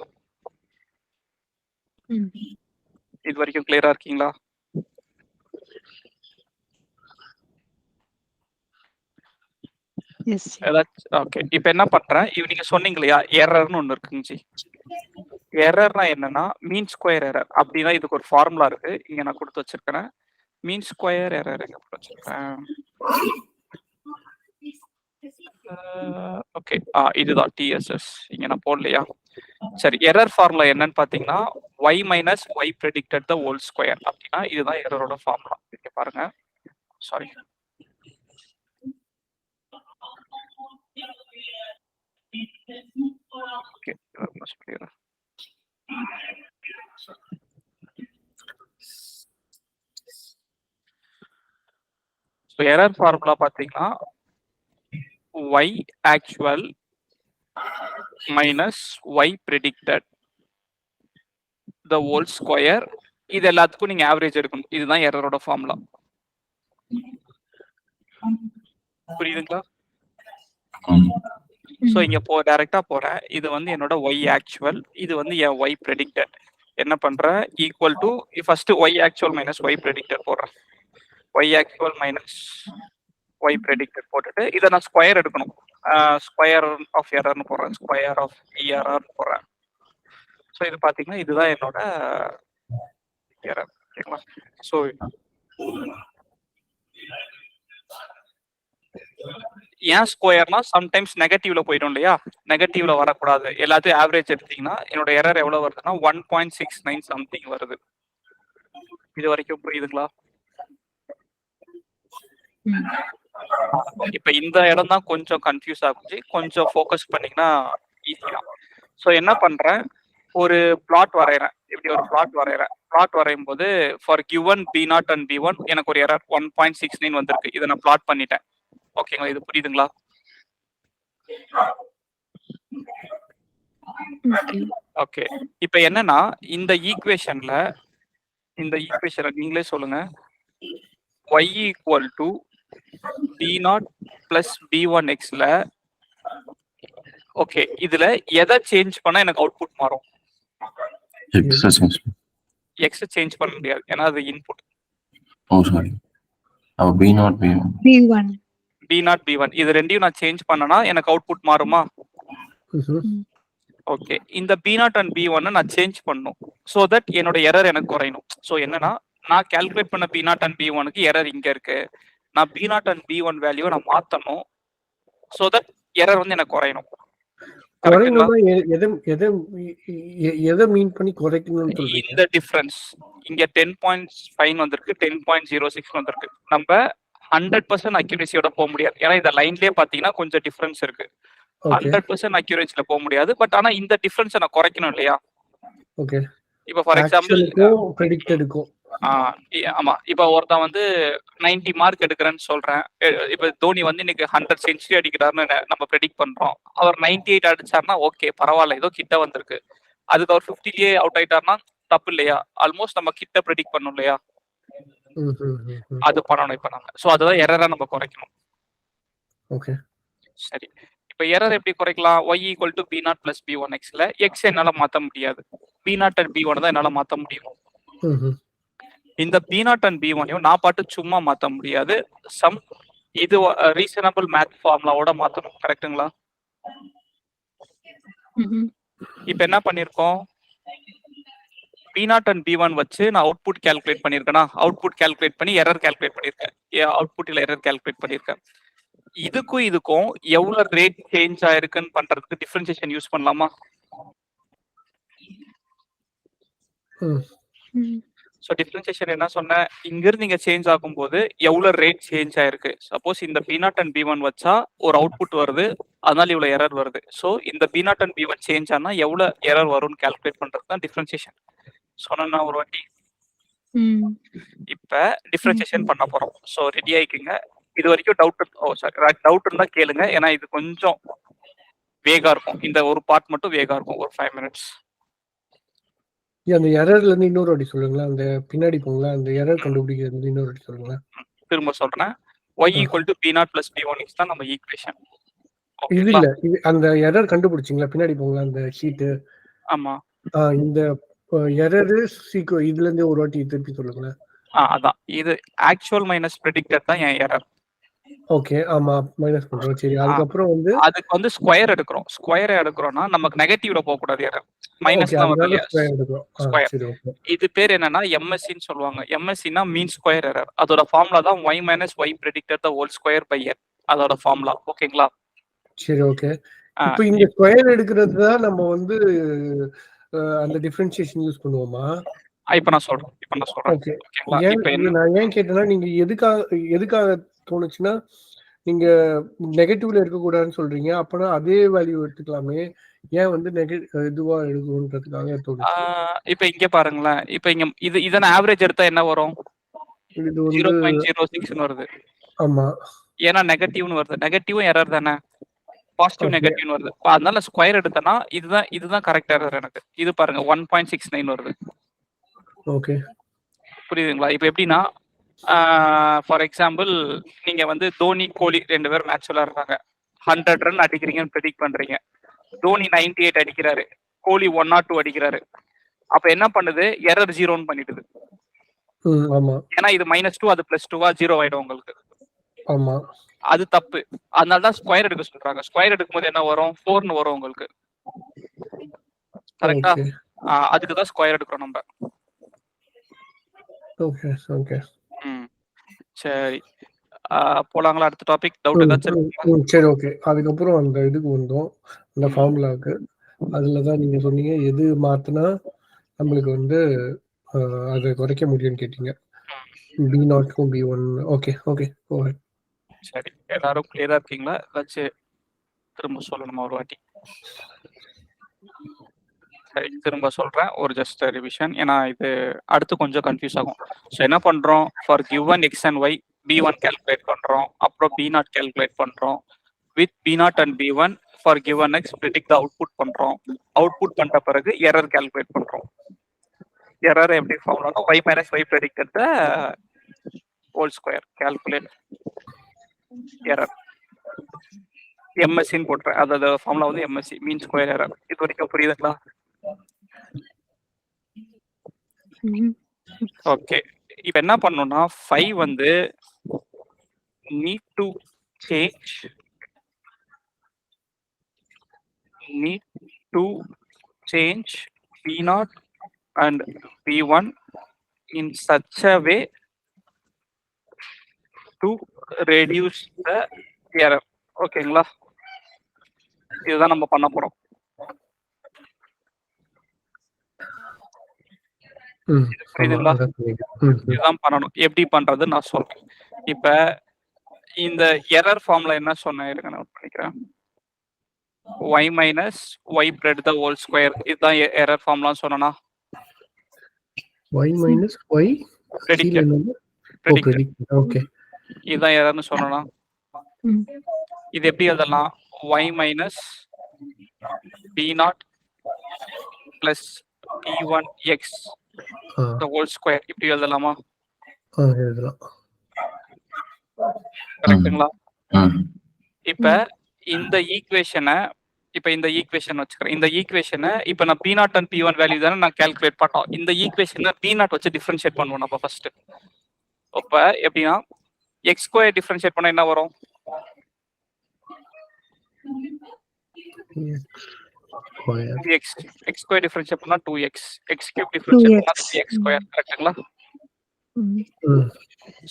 இது வரைக்கும் கிளியரா இருக்கீங்களா? ஓகே. இப்போ என்ன பண்றேன்? நீங்க சொன்னீங்க இல்லையா எரர்னு ஒன்னு இருக்குங்க ஜி. எரர்னா என்னன்னா மீன் ஸ்கொயர் எரர். அப்படின்னா இதுக்கு ஒரு ஃபார்முலா இருக்கு. இங்க நான் கொடுத்து வச்சிருக்கேன். மீன் ஸ்கொயர் எரர் எங்க கொடுத்து வச்சிருக்கேன்? ஓகே. இதுதான் TSS. இங்க நான் போடலையா? சரி. எரர் ஃபார்முலா என்னன்னு பாத்தீங்கன்னா y minus y predicted the whole square. அப்படின்னா இதுதான் எரரோட ஃபார்முலா. இங்க பாருங்க. Sorry. Okay, that must be clear. So error formula பாத்தீங்கன்னா y actual minus y predicted the whole square. இது எல்லாத்துக்கும் நீங்க ஆவரேஜ் எடுக்கணும். இதுதான் எரரோட ஃபார்முலா. புரியுதுங்களா? சோ இங்க டைரக்டா போறேன். இது வந்து என்னோட y actual, இது வந்து என் y predicted. என்ன பண்றேன்? Equal to first y actual minus y predicted போடுறேன். y actual minus y predicted போட்டுட்டு இதை நான் ஸ்கொயர் எடுக்கணும். ஸ்கொயர் ஆஃப் எரர்னு போடுறேன். ஸ்கொயர் ஆஃப் எரர் போடுறேன். ஸோ இது பாத்தீங்கன்னா இதுதான் என்னோட எரர். ஓகேங்களா? ஸோ ஏன் ஸ்கொயர்னா சம்டைம்ஸ் நெகட்டிவ்ல போயிடும் இல்லையா? நெகட்டிவ்ல வரக்கூடாது. எல்லாத்தையும் ஆவரேஜ் எடுத்தீங்கன்னா என்னோட எரர் எவ்வளவு வருதுன்னா 1.69 சம்திங் வருது. இது வரைக்கும் புரியுதுங்களா? இப்ப இந்த இடம் தான் கொஞ்சம் கன்ஃபியூஸ் ஆகுச்சு. கொஞ்சம் ஃபோக்கஸ் பண்ணீங்கன்னா ஈஸியா. ஸோ என்ன பண்றேன், ஒரு பிளாட் வரையறேன். இப்படி ஒரு பிளாட் வரையறேன். பிளாட் வரையும் போது for given B0 and B1 எனக்கு ஒரு எரர் 1.69 வந்திருக்கு. இதை நான் பிளாட் பண்ணிட்டேன். ஓகேங்களா, இது புரியுதுங்களா? ஓகே. இப்ப என்னன்னா இந்த ஈக்குவேஷன்ல நீங்களே சொல்லுங்க. y equal to B0 plus B1x ல ஓகே, இதுல எதை சேஞ்ச் பண்ணா எனக்கு அவுட்புட் மாறும்? x சேஞ்ச் பண்ண முடியாது, ஏன்னா அது இன்புட். B0 B1 இது ரெண்டையும் நான் சேஞ்ச் பண்ணனா எனக்கு அவுட்புட் மாறுமா? ஓகே. இந்த B0 அண்ட் B1 நான் சேஞ்ச் பண்ணணும். ஸோ தட் என்னோட எரர் எனக்கு குறையணும். ஸோ என்னன்னா நான் கால்குலேட் பண்ண B0 அண்ட் B1க்கு எரர் இங்க இருக்கு. நான் B0 அண்ட் B1 வேல்யூவை நான் மாத்தணும். ஸோ தட் எரர் வந்து எனக்கு குறையணும். இந்த டிஃபரன்ஸ் இங்க 10.5 வந்திருக்கு, 10.06 வந்திருக்கு. நம்ம 100% அக்யூரேசியோட போக முடியாது, ஏன்னா இந்த லைன்லயே பாத்தீங்கன்னா கொஞ்சம் டிஃபரன்ஸ் இருக்கு. 100% அக்யூரேசில போக முடியாது. பட் ஆனா இந்த டிஃபரன்ஸை நான் குறைக்கணும் இல்லையா? ஓகே. இப்போ ஃபார் எக்ஸாம்பிள் ஆமா, இப்ப ஒருத்தன் வந்து 90 மார்க் எடுக்கிறேன்னு சொல்றேன். இப்ப தோனி வந்து இன்னைக்கு 100 செஞ்சுரி அடிக்கிறாருன்னு நம்ம ப்ரெடிக்ட் பண்றோம். அவர் 98 அடிச்சாருன்னா ஓகே பரவாயில்ல, ஏதோ கிட்ட வந்திருக்கு. அதுக்கு அவர் 50லயே அவுட் ஆயிட்டாருன்னா தப்பு இல்லையா? ஆல்மோஸ்ட் நம்ம கிட்ட ப்ரெடிக்ட் பண்ணோம் இல்லையா? அது பண்ணணும் இப்ப நம்ம. சோ அதுதான் எரரா நம்ம குறைக்கணும். ஓகே, சரி. இப்ப எரர் எப்படி குறைக்கலாம்? y equal to B0 plus B1x ல x என்னால மாத்த முடியாது. B0 அண்ட் B1 தான் என்னால மாத்த முடியும். இந்த B0 அண்ட் B1 நான் பாட்டு சும்மா மாத்த முடியாது. சம் இது ரீசனபிள் மேத் ஃபார்முலாவோட மாத்தணும். கரெக்ட்டுங்களா? இப்ப என்ன பண்ணிருக்கோம், B0 அண்ட் B1 வச்சு நான் அவுட்புட் கால்குலேட் பண்ணிருக்கேனா? அவுட்புட் கால்குலேட் பண்ணி எரர் கால்குலேட் பண்ணிருக்கேன். அவுட்புட்ல எரர் கால்குலேட் பண்ணிருக்கேன். இதுக்கும் எவ்வளவு ரேட் சேஞ்ச் ஆயிருக்குன்னு பண்றதுக்கு டிஃபரன்சியேஷன் யூஸ் பண்ணலாமா? ஸோ டிஃபரன்சியேஷன் என்ன சொன்னேன், இங்கிருந்து இங்க சேஞ்ச் ஆகும்போது எவ்வளவு ரேட் சேஞ்ச் ஆயிருக்கு. சப்போஸ் இந்த B0 அண்ட் B1 வச்சா ஒரு அவுட்புட் வருது, அதனால இவ்வளவு எரர் வருது. ஸோ இந்த B0 அண்ட் B1 சேஞ்ச் ஆனா எவ்வளவு எரர் வரும்னு கால்குலேட் பண்றது தான் டிஃபரன்சியேஷன். சொன்னா ஒரு வாட்டி. இப்ப டிஃபரன்சியேஷன் பண்ண போறோம். ஸோ ரெடி ஆயிக்குங்க. இது வரைக்கும் டவுட் இருந்தா கேளுங்க, ஏன்னா இது கொஞ்சம் வேகா இருக்கும். இந்த ஒரு பார்ட் மட்டும் வேகா இருக்கும். ஒரு 5 minutes. அந்த எரர்ல இருந்து இன்னொரு வாட்டி சொல்லுங்களா? அந்த பின்னாடி போங்களா, அந்த எரர் கண்டுபிடிக்கிறது இன்னொரு வாட்டி சொல்லுங்களா? திரும்ப சொல்றேன். y equal to B0 plus B1 தான் நம்ம ஈக்குவேஷன். இது இல்ல, அந்த எரர் கண்டுபிடிச்சிங்களா? பின்னாடி போங்களா அந்த ஷீட். ஆமா, இந்த எரர் இதுல இருந்து ஒரு வாட்டி திருப்பி சொல்லுங்களா? அதான் இது ஆக்சுவல் மைனஸ் பிரெடிக்டட் தான் என் எரர். ஓகே, ஆமா, மைனஸ் பண்றோம். சரி, அதுக்கு வந்து அதுக்கு வந்து ஸ்கொயர் எடுக்கிறோம். ஸ்கொயர் எடுக்கிறோம்னா நமக்கு நெகட்டிவ்ல போக கூடாது. எரர் மைனஸ் தான் வருது. ஸ்கொயர். இது பேர் என்னன்னா MSC ன்னு சொல்லுவாங்க. MSC னா மீன் ஸ்கொயர் எரர். அதோட ஃபார்முலா தான் y minus y predicted the whole square by n. அதோட ஃபார்முலா. ஓகேங்களா? சரி, ஓகே. இப்போ இந்த ஸ்கொயர் எடுக்கிறது தான் நம்ம வந்து அந்த டிஃபரன்ஷியேஷன் யூஸ் பண்ணுவோமா? இப்ப நான் சொல்றேன். ஓகே. நான் ஏன் கேட்டேன்னா, நீங்க எதுக்காக தோணுச்சுன்னா, நீங்க நெகட்டிவ்ல இருக்க கூடாதுன்னு சொல்றீங்க. அப்பனா அதே வேல்யூ எடுத்துக்கலாமே, ஏன் வந்து இதுவா எடுக்கணும்ன்றதுக்காக தோணுச்சு. இப்ப இங்க பாருங்களேன். இப்ப இங்க இதன ஆவரேஜ் எடுத்தா என்ன வரும்? இது வந்து 0.06 வருது. ஆமா, ஏன்னா நெகட்டிவ்னு வருது. நெகட்டிவும் எரர் தானே, பாசிட்டிவ் நெகட்டிவ்னு வருது. அதனால ஸ்கொயர் எடுத்தனா இதுதான் கரெக்ட் எரர் எனக்கு. இது பாருங்க 1.69 வருது. ஓகே, புரியுதுங்களா? இப்ப எப்படின்னா, ஃபார் எக்ஸாம்பிள் நீங்க வந்து தோனி கோலி 2 பேர் மேட்ச் விளையாடுறாங்க. 100 ரன் அடிக்கிறீங்கன்னு ப்ரெடிக்ட் பண்றீங்க. தோனி 98 அடிக்கிறாரு, கோலி 102 அடிக்கிறாரு. அப்ப என்ன பண்ணுது, எரர் 0ன்னு பண்ணிடுது. ஆமா, ஏன்னா இது -2 அது +2 0 ஆயிடும் உங்களுக்கு. ஆமா, அது தப்பு. அதனால தான் ஸ்கொயர் எடுக்க சொல்றாங்க. ஸ்கொயர் எடுக்கும்போது என்ன வரும்? 4ன்னு வரும் உங்களுக்கு. கரெக்ட்டா? அதுக்கு தான் ஸ்கொயர் எடுக்கிறோம் நம்ம. ஓகே. சரி, போலாங்களா அடுத்த டாபிக்? டவுட் ஏதாச்சும்? சரி, ஓகே. அதுக்கப்புறம் அந்த இதுக்கு வந்தோம், அந்த ஃபார்முலாக்கு. அதுலதான் நீங்க சொன்னீங்க எது மாத்தினா நம்மளுக்கு வந்து அதை குறைக்க முடியும்னு கேட்டீங்க. B0 B1. ஓகே. சரி, எல்லாரும் கிளியரா இருக்கீங்களா? ஏதாச்சும் திரும்ப சொல்லணுமா ஒரு வாட்டி? சரி, திரும்ப சொல்றேன். ஒரு ஜஸ்ட் ரிவிஷன். ஏன்னா இது அடுத்து கொஞ்சம் கன்ஃபியூஸ் ஆகும். ஸோ என்ன பண்றோம்? For given x and y B1 calculate பண்றோம். அப்புறம் B0 கால்குலேட் பண்றோம். With B0 and B1 for given x predict the output பண்றோம். அவுட்புட் பண்ற பிறகு எரர் கால்குலேட் பண்றோம். எரர் எப்படி formula y minus y predicted the whole square calculate error. MSCன்னு போட்டுறேன். அதாவது ஃபார்முலா வந்து MSC மீன் ஸ்கொயர் எரர். இது வரைக்கும் புரியுதுங்களா? ஓகே. இப்போ என்ன பண்ணணும்னா 5 வந்து need to change B0 and B1 in such a way to reduce the error. ஓகேங்களா? இதுதான் நம்ம பண்ண போறோம். புரியுதுங்களா? இதுதான் பண்ணணும். எப்படி பண்றது நான் சொல்றேன். இப்ப இந்த எரர் ஃபார்முலா என்ன சொன்னேன் இருங்க நான் பண்ணிக்கிறேன். y minus y spread the whole square இதுதான் எரர் ஃபார்முலா சொன்னனா? y minus y predicted. Okay. இதுதான் எரர்னு சொன்னனா? இது எப்படி எழுதலாம்? y minus b0 plus b1x the whole square இப்படி எழுதலாமா? எழுதலாம். கரெக்ட்டுங்களா? இப்ப இந்த ஈக்குவேஷனை வச்சுக்கிறேன். இந்த ஈக்குவேஷனை இப்ப நான் B0 and P1 வேல்யூ தானே நான் கால்குலேட் பண்ணோம். இந்த ஈக்குவேஷனை B0 வச்சு டிஃபரன்ஷியேட் பண்ணுவோம் நம்ம ஃபர்ஸ்ட். அப்ப எப்படின்னா x ஸ்கொயர் டிஃபரன்ஷியேட் பண்ணா என்ன வரும்? x ஸ்கொயர் டிஃபரன்ஷியேட் பண்ணா 2x, x கியூப் டிஃபரன்ஷியேட் பண்ணா 3x ஸ்கொயர். கரெக்ட்டுங்களா?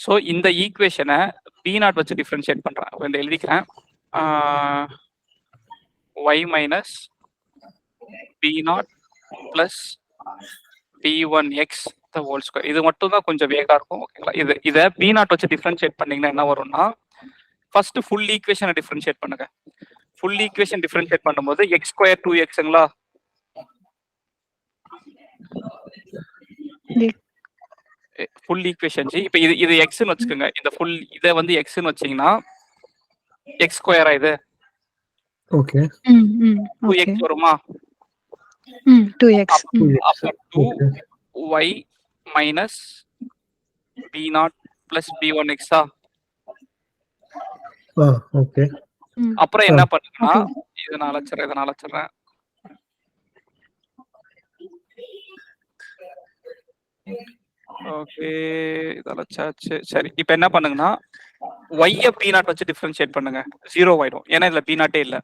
சோ இந்த ஈக்குவேஷனை B0 வச்சு டிஃபரன்ஷியேட் பண்றேன். அப்ப இந்த எழுதிக்கிறேன். y minus B0 plus B1x the whole square. இது மட்டும் தான் கொஞ்சம் வேகா இருக்கும். ஓகேங்களா? இதை B0 வச்சு டிஃபரன்ஷியேட் பண்ணீங்கன்னா என்ன வரும்னா ஃபர்ஸ்ட் ஃபுல் ஈக்குவேஷனை டிஃபரன்ஷியேட் பண்ணுங்க. ஃபுல் ஈக்குவேஷன் டிஃபரன்ஷியேட் பண்ணும்போது x ஸ்கொயர் 2xங்களா? ஃபுல் ஈக்குவேஷன் ஜி. இப்போ இது எக்ஸ்னு வச்சுக்கோங்க. இந்த ஃபுல் இதை வந்து எக்ஸ்னு வச்சீங்கன்னா எக்ஸ் ஸ்கொயரா இது? ஓகே. 2x வருமா? 2x. அப்போ 2y minus b0 plus b1x ஆ? ஓகே. அப்புறம் என்ன பண்ணுங்கன்னா இதை நான் அழைச்சிடுறேன். ஓகே, இதெல்லாம் சரி. இப்போ என்ன பண்ணுங்கன்னா y b0 வச்சு டிஃபரன்ஷியேட் பண்ணுங்க. 0 ஆயிடும். ஏன்னா இதுல b0 இல்ல.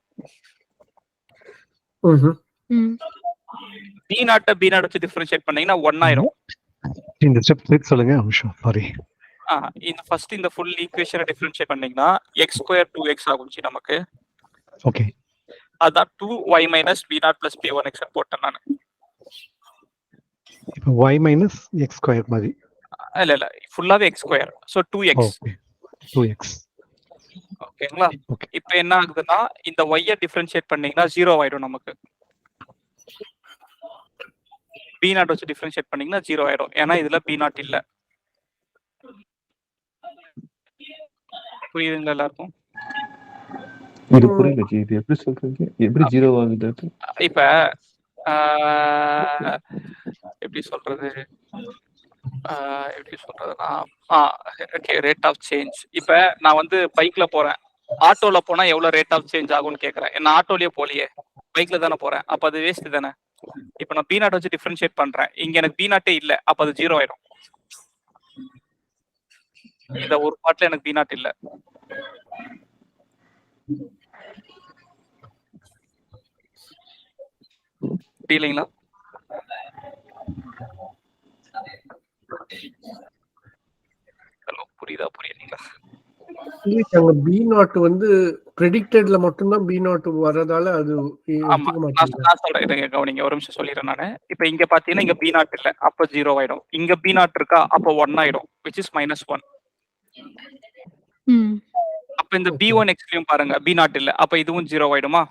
b0 வச்சு டிஃபரன்ஷியேட் பண்ணீங்கன்னா 1 ஆயிடும். இந்த ஸ்டெப் திருப்பி சொல்லுங்க. சாரி. இந்த ஃபர்ஸ்ட் இந்த ஃபுல் ஈக்குவேஷனை டிஃபரன்ஷியேட் பண்ணீங்கன்னா x ஸ்கொயர் 2x ஆகும்ச்சி நமக்கு. ஓகே. அதான் 2y minus b0 plus b1x போட்டேன் நான். இப்போ y minus x ஸ்கொயர் மாதிரி. இல்ல ஃபுல்லாவே x square. So 2x. Okay. 2x. ஓகேங்களா? இப்போ என்ன ஆகுதுன்னா இந்த y டிஃபரன்ஷியேட் பண்ணீங்கன்னா 0 ஆயிடும் நமக்கு. b0 வச்சு டிஃபரன்ஷியேட் பண்ணீங்கன்னா 0 ஆயிடும். ஏன்னா இதுல b0 இல்ல. புரியுதுங்களா எல்லாருக்கும்? இது புரியல ஜி. இது எப்படி சொல்றீங்க? எப்படி 0 ஆகுது? இப்ப எப்படி சொல்றதுன்னா ரேட் ஆஃப் சேஞ்ச். இப்ப நான் வந்து பைக்ல போறேன். ஆட்டோல போனா எவ்வளவு ரேட் ஆஃப் சேஞ்ச் ஆகும்னு கேக்குறேன். நான் ஆட்டோலயே போலியே, பைக்ல தானே போறேன். அப்ப அது வேஸ்ட் தானே. இப்ப நான் b0 வச்சு டிஃபரன்ஷியேட் பண்றேன். இங்க எனக்கு b0 இல்ல. அப்ப அது 0 ஆயிடும். இந்த ஒரு பார்ட்ல எனக்கு b0 இல்ல. புரியலீங்களா? ஹலோ, புரியுதுங்களா? B0 வந்து predictedல மட்டும்தான் B0 வரதால அது நான் சொல்றேன் கவனிங்க. ஒரு நிமிஷம் சொல்லிடுறேன் நானு. இப்ப இங்க பாத்தீங்கன்னா இங்க B0 இல்ல. அப்ப 0 ஆயிடும். இங்க B0 இருக்கா? அப்ப 1 ஆயிடும். which is -1. அப்ப இந்த B1 எக்ஸ்லயும் பாருங்க B0 இல்ல. அப்ப இதுவும் 0 ஆயிடுமா?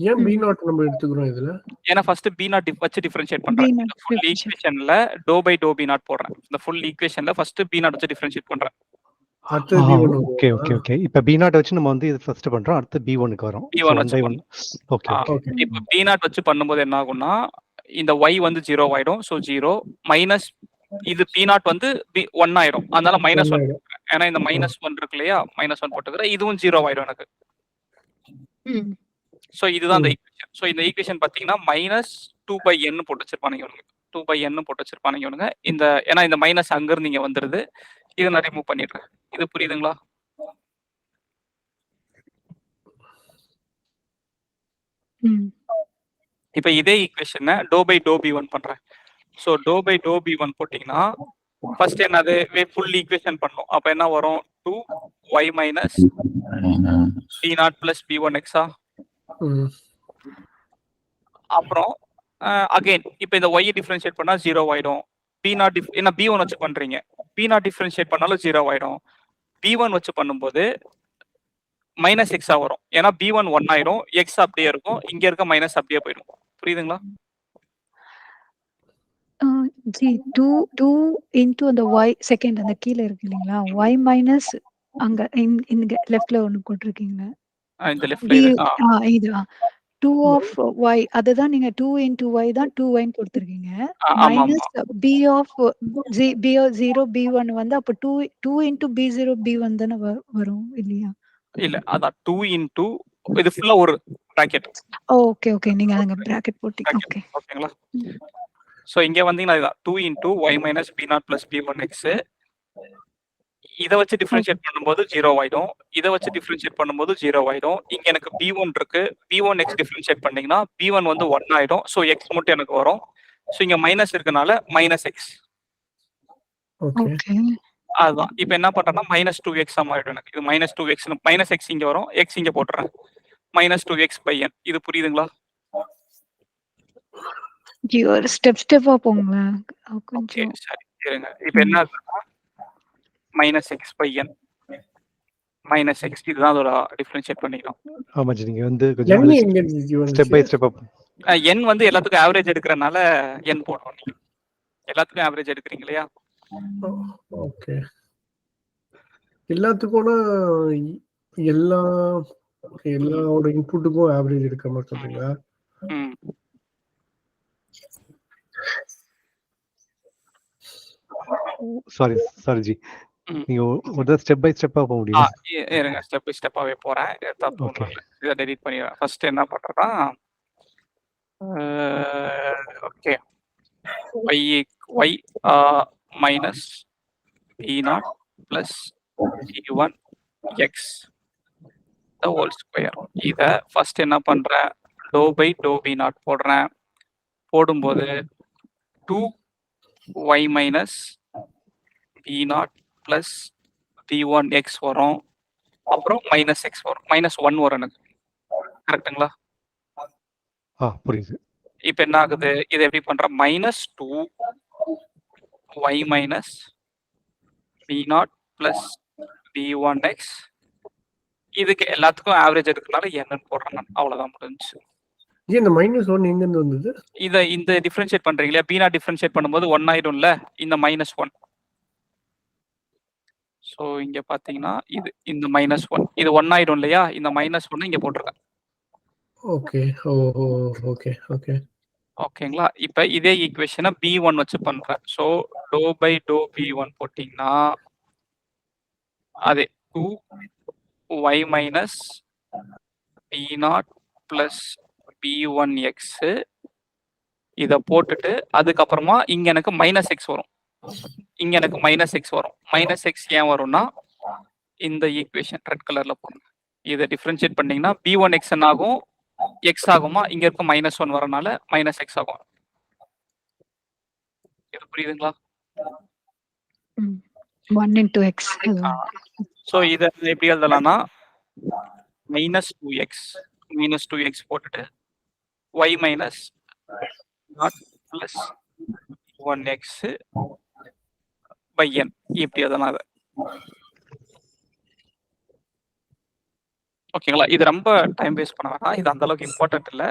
ஏன் B0 நம்ம எடுத்துக்கிறோம் இதுல? ஏன்னா ஃபர்ஸ்ட் B0 வச்சு டிஃபரன்ஷியேட் பண்றேன். B0 இந்த ஃபுல் ஈக்குவேஷன்ல டோ B0 போடுறேன். இந்த ஃபுல் ஈக்குவேஷன்ல ஃபர்ஸ்ட் B0 வச்சு டிஃபரன்ஷியேட் பண்றேன். அடுத்து B1 ஓகே ஓகே ஓகே. இப்போ B0 வச்சு நம்ம வந்து இது ஃபர்ஸ்ட் பண்றோம். அடுத்து B1க்கு வரோம். B1 1 by 1. Okay okay. இப்ப B0 வச்சு பண்ணும்போது என்ன ஆகும்னா இந்த y வந்து 0 ஆயிடும். சோ 0 மைனஸ் இது P0 வந்து 1 ஆயிடும். அதனால -1 ஏன்னா இந்த -1 இருக்கு இல்லையா? -1 போட்டுக்கிறேன். இதுவும் 0 ஆயிடும் எனக்கு. சோ இதுதான் அந்த ஈக்குவேஷன். சோ இந்த ஈக்குவேஷன் பாத்தீங்கன்னா -2/n போட்டு வச்சிருப்பானுங்க இவனுங்க. 2/n போட்டு வச்சிருப்பானுங்க இவனுங்க. இந்த ஏன்னா இந்த மைனஸ் அங்க இருந்து இங்க வந்துருது. இதை நான் ரிமூவ் பண்ணிடுறேன். இது புரியுதுங்களா? இப்ப இதே ஈக்குவேஷனை டோ B1 பண்றேன். சோ டோ B1 போட்டீங்கன்னா ஃபர்ஸ்ட் என்னது ஃபுல் ஈக்குவேஷன் பண்ணணும். அப்ப என்ன வரும்? 2y minus B0 plus B1x. அப்புறம் அகைன் இப்ப இந்த y டிஃபரன்ஷியேட் பண்ணா 0 ஆயிடும். B0 என்ன B1 வச்சு பண்றீங்க. B0 டிஃபரன்ஷியேட் பண்ணாலும் 0 ஆயிடும். B1 வச்சு பண்ணும்போது -x வரும். ஏன்னா B1 1 ஆயிடும். x அப்படியே இருக்கும். இங்க இருக்க மைனஸ் அப்படியே போயிடும். புரியுதுங்களா? ஜி 2 இன்டு அந்த y செகண்ட் அந்த கீழ இருக்கு இல்லைங்களா? y மைனஸ் அங்க இங்க லெஃப்ட்ல ஒன்னு போட்டுருக்கீங்க. இந்த லெஃப்ட்ல இது இது 2 ஆஃப் y அதுதான் நீங்க 2 இன்டு y தான் 2y ன்னு கொடுத்திருக்கீங்க. மைனஸ் b ஆஃப் 0 b1 வந்து அப்ப 2 இன்டு b0 b1 தான வரும் இல்லையா? இல்ல அதான் 2 இன்டு இது ஃபுல்லா ஒரு பிராக்கெட். Okay okay. நீங்க அங்க பிராக்கெட் போட்டீங்க. ஓகே ஓகேங்களா? சோ இங்க வந்தீங்கன்னா இதுதான் 2 into y minus B0 plus B1x. இதை வச்சு டிஃபரன்ஷியேட் பண்ணும்போது 0 ஆயிடும். இதை வச்சு டிஃபரன்ஷியேட் பண்ணும்போது 0 ஆயிடும். இங்க எனக்கு B1 இருக்கு. B1x டிஃபரன்ஷியேட் பண்ணீங்கன்னா B1 வந்து 1 ஆயிடும். சோ x மட்டும் எனக்கு வரும். சோ இங்க மைனஸ் இருக்கனால -x. ஓகே. அதுதான். இப்போ என்ன பண்றேன்னா -2x ஆயிடும் எனக்கு. இது -2x -x இங்க வரும். x இங்க போட்டுறேன். -2x/n. இது புரியுதுங்களா? ஒரு ஸ்டெப்பா போங்க. கொஞ்சம் சரி இருங்க. இப்போ என்ன ஆகுதுன்னா -x/n -x இதுதான் அதோட டிஃபரன்ஷியேட் பண்ணிக்கலாம். ஆமா ஜி. நீங்க வந்து கொஞ்சம் ஸ்டெப் பை ஸ்டெப்பா n வந்து எல்லாத்துக்கும் ஆவரேஜ் எடுக்கறனால n போடுறோம். நீங்க எல்லாத்துக்கும் ஆவரேஜ் எடுக்கிறீங்க இல்லையா? ஓகே. எல்லாத்துக்கும் எல்லாரோட இன்புட்டுக்கும் ஆவரேஜ் எடுக்க மாதிரி சொல்றீங்களா? Sorry G. நீங்க ஒரு ஸ்டெப் பை ஸ்டெப்பா போக முடியுமா? இருங்க. ஸ்டெப் பை ஸ்டெப்பாவே போறேன். தப்பு ஒண்ணும் இல்ல. இதை டெலீட் பண்ணிடுறேன். ஃபர்ஸ்ட் என்ன பண்றேன்னா okay y minus B0 plus B1x the whole square. இத ஃபர்ஸ்ட் என்ன பண்றேன்? டோ B0 போடுறேன். போடும்போது 2y minus B0 plus B1x வரும். அப்புறம் -x வரும். -1 வரும் எனக்கு. கரெக்ட்டுங்களா? புரியுது. இப்போ என்ன ஆகுது? இதை எப்படி பண்றேன்? -2y minus B0 plus B1x. இதுக்கு எல்லாத்துக்கும் ஆவரேஜ் எடுக்கறனால என்னன்னு போடுறேன் நான். அவ்வளவுதான் முடிஞ்சு. இந்த -1 எங்க இருந்து வந்தது? இந்த டிஃபரன்ஷியேட் பண்றீங்களா? B0 டிஃபரன்ஷியேட் பண்ணும்போது 1 ஆயிடும்ல. இந்த -1. சோ இங்க பாத்தீங்கன்னா இந்த -1 இது 1 ஆயிடும் இல்லையா? இந்த -1 இங்க போட்டுருக்கேன். ஓகே. Okay okay. ஓகேங்களா? இப்ப இதே ஈக்குவேஷனை B1 வச்சு பண்றேன். சோ டோ B1 போட்டீங்கன்னா அதே 2y minus B0 plus B1x இத போட்டுட்டு அதுக்கப்புறமா இங்க எனக்கு -x வரும். இங்க எனக்கு -x வரும். -x ஏன் வரும்னா இந்த ஈக்குவேஷன் ரெட் கலர்ல போடுங்க. இதை டிஃபரன்ஷியேட் பண்ணீங்கன்னா B1x என்ன ஆகும்? x ஆகுமா? இங்க இருக்க -1 வரனால -x ஆகும். இது புரியுதுங்களா? 1 into x. சோ இத எப்படி எழுதலாம்னா -2x போட்டுட்டு y minus plus 1x by n இப்படி அதனால ஓகேங்களா? இது ரொம்ப டைம் வேஸ்ட் பண்ண வேணாம். இது அந்த அளவுக்கு இம்பார்ட்டன்ட் இல்ல.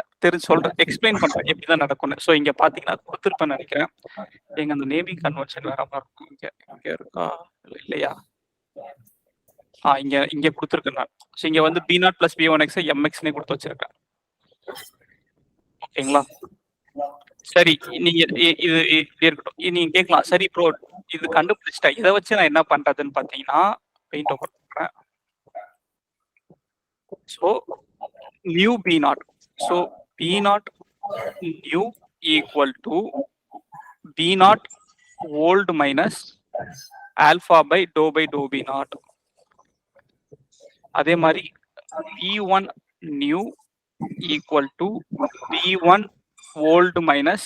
சொல்றேன். எக்ஸ்பிளைன் பண்றேன். எப்படிதான் நடக்கும்னு. ஸோ இங்க பார்த்தீங்கன்னா குடுத்திருப்பேன்னு நெனைக்கிறேன். எங்க அந்த நேமிங் கன்வென்ஷன் வேற மாரி இருக்கும். இங்க இருக்கா? இல்லையா? இங்க குடுத்திருக்கேன் நான். ஸோ இங்க வந்து B0 + B1x mxன்னே குடுத்து வச்சிருக்கேன். ஓகேங்களா? சரி. நீங்க இது இருக்கட்டும். நீங்க கேட்கலாம். சரி ப்ரோ இது கண்டுபிடிச்சிட்டேன். இத வச்சு நான் என்ன பண்றதுன்னு பார்த்தீங்கன்னா, பெயிண்ட் ஓப்பன் பண்றேன். So new B0. So B0 new equal to B0 old minus alpha by dou B0. அதே மாதிரி B1 new equal to B1 old minus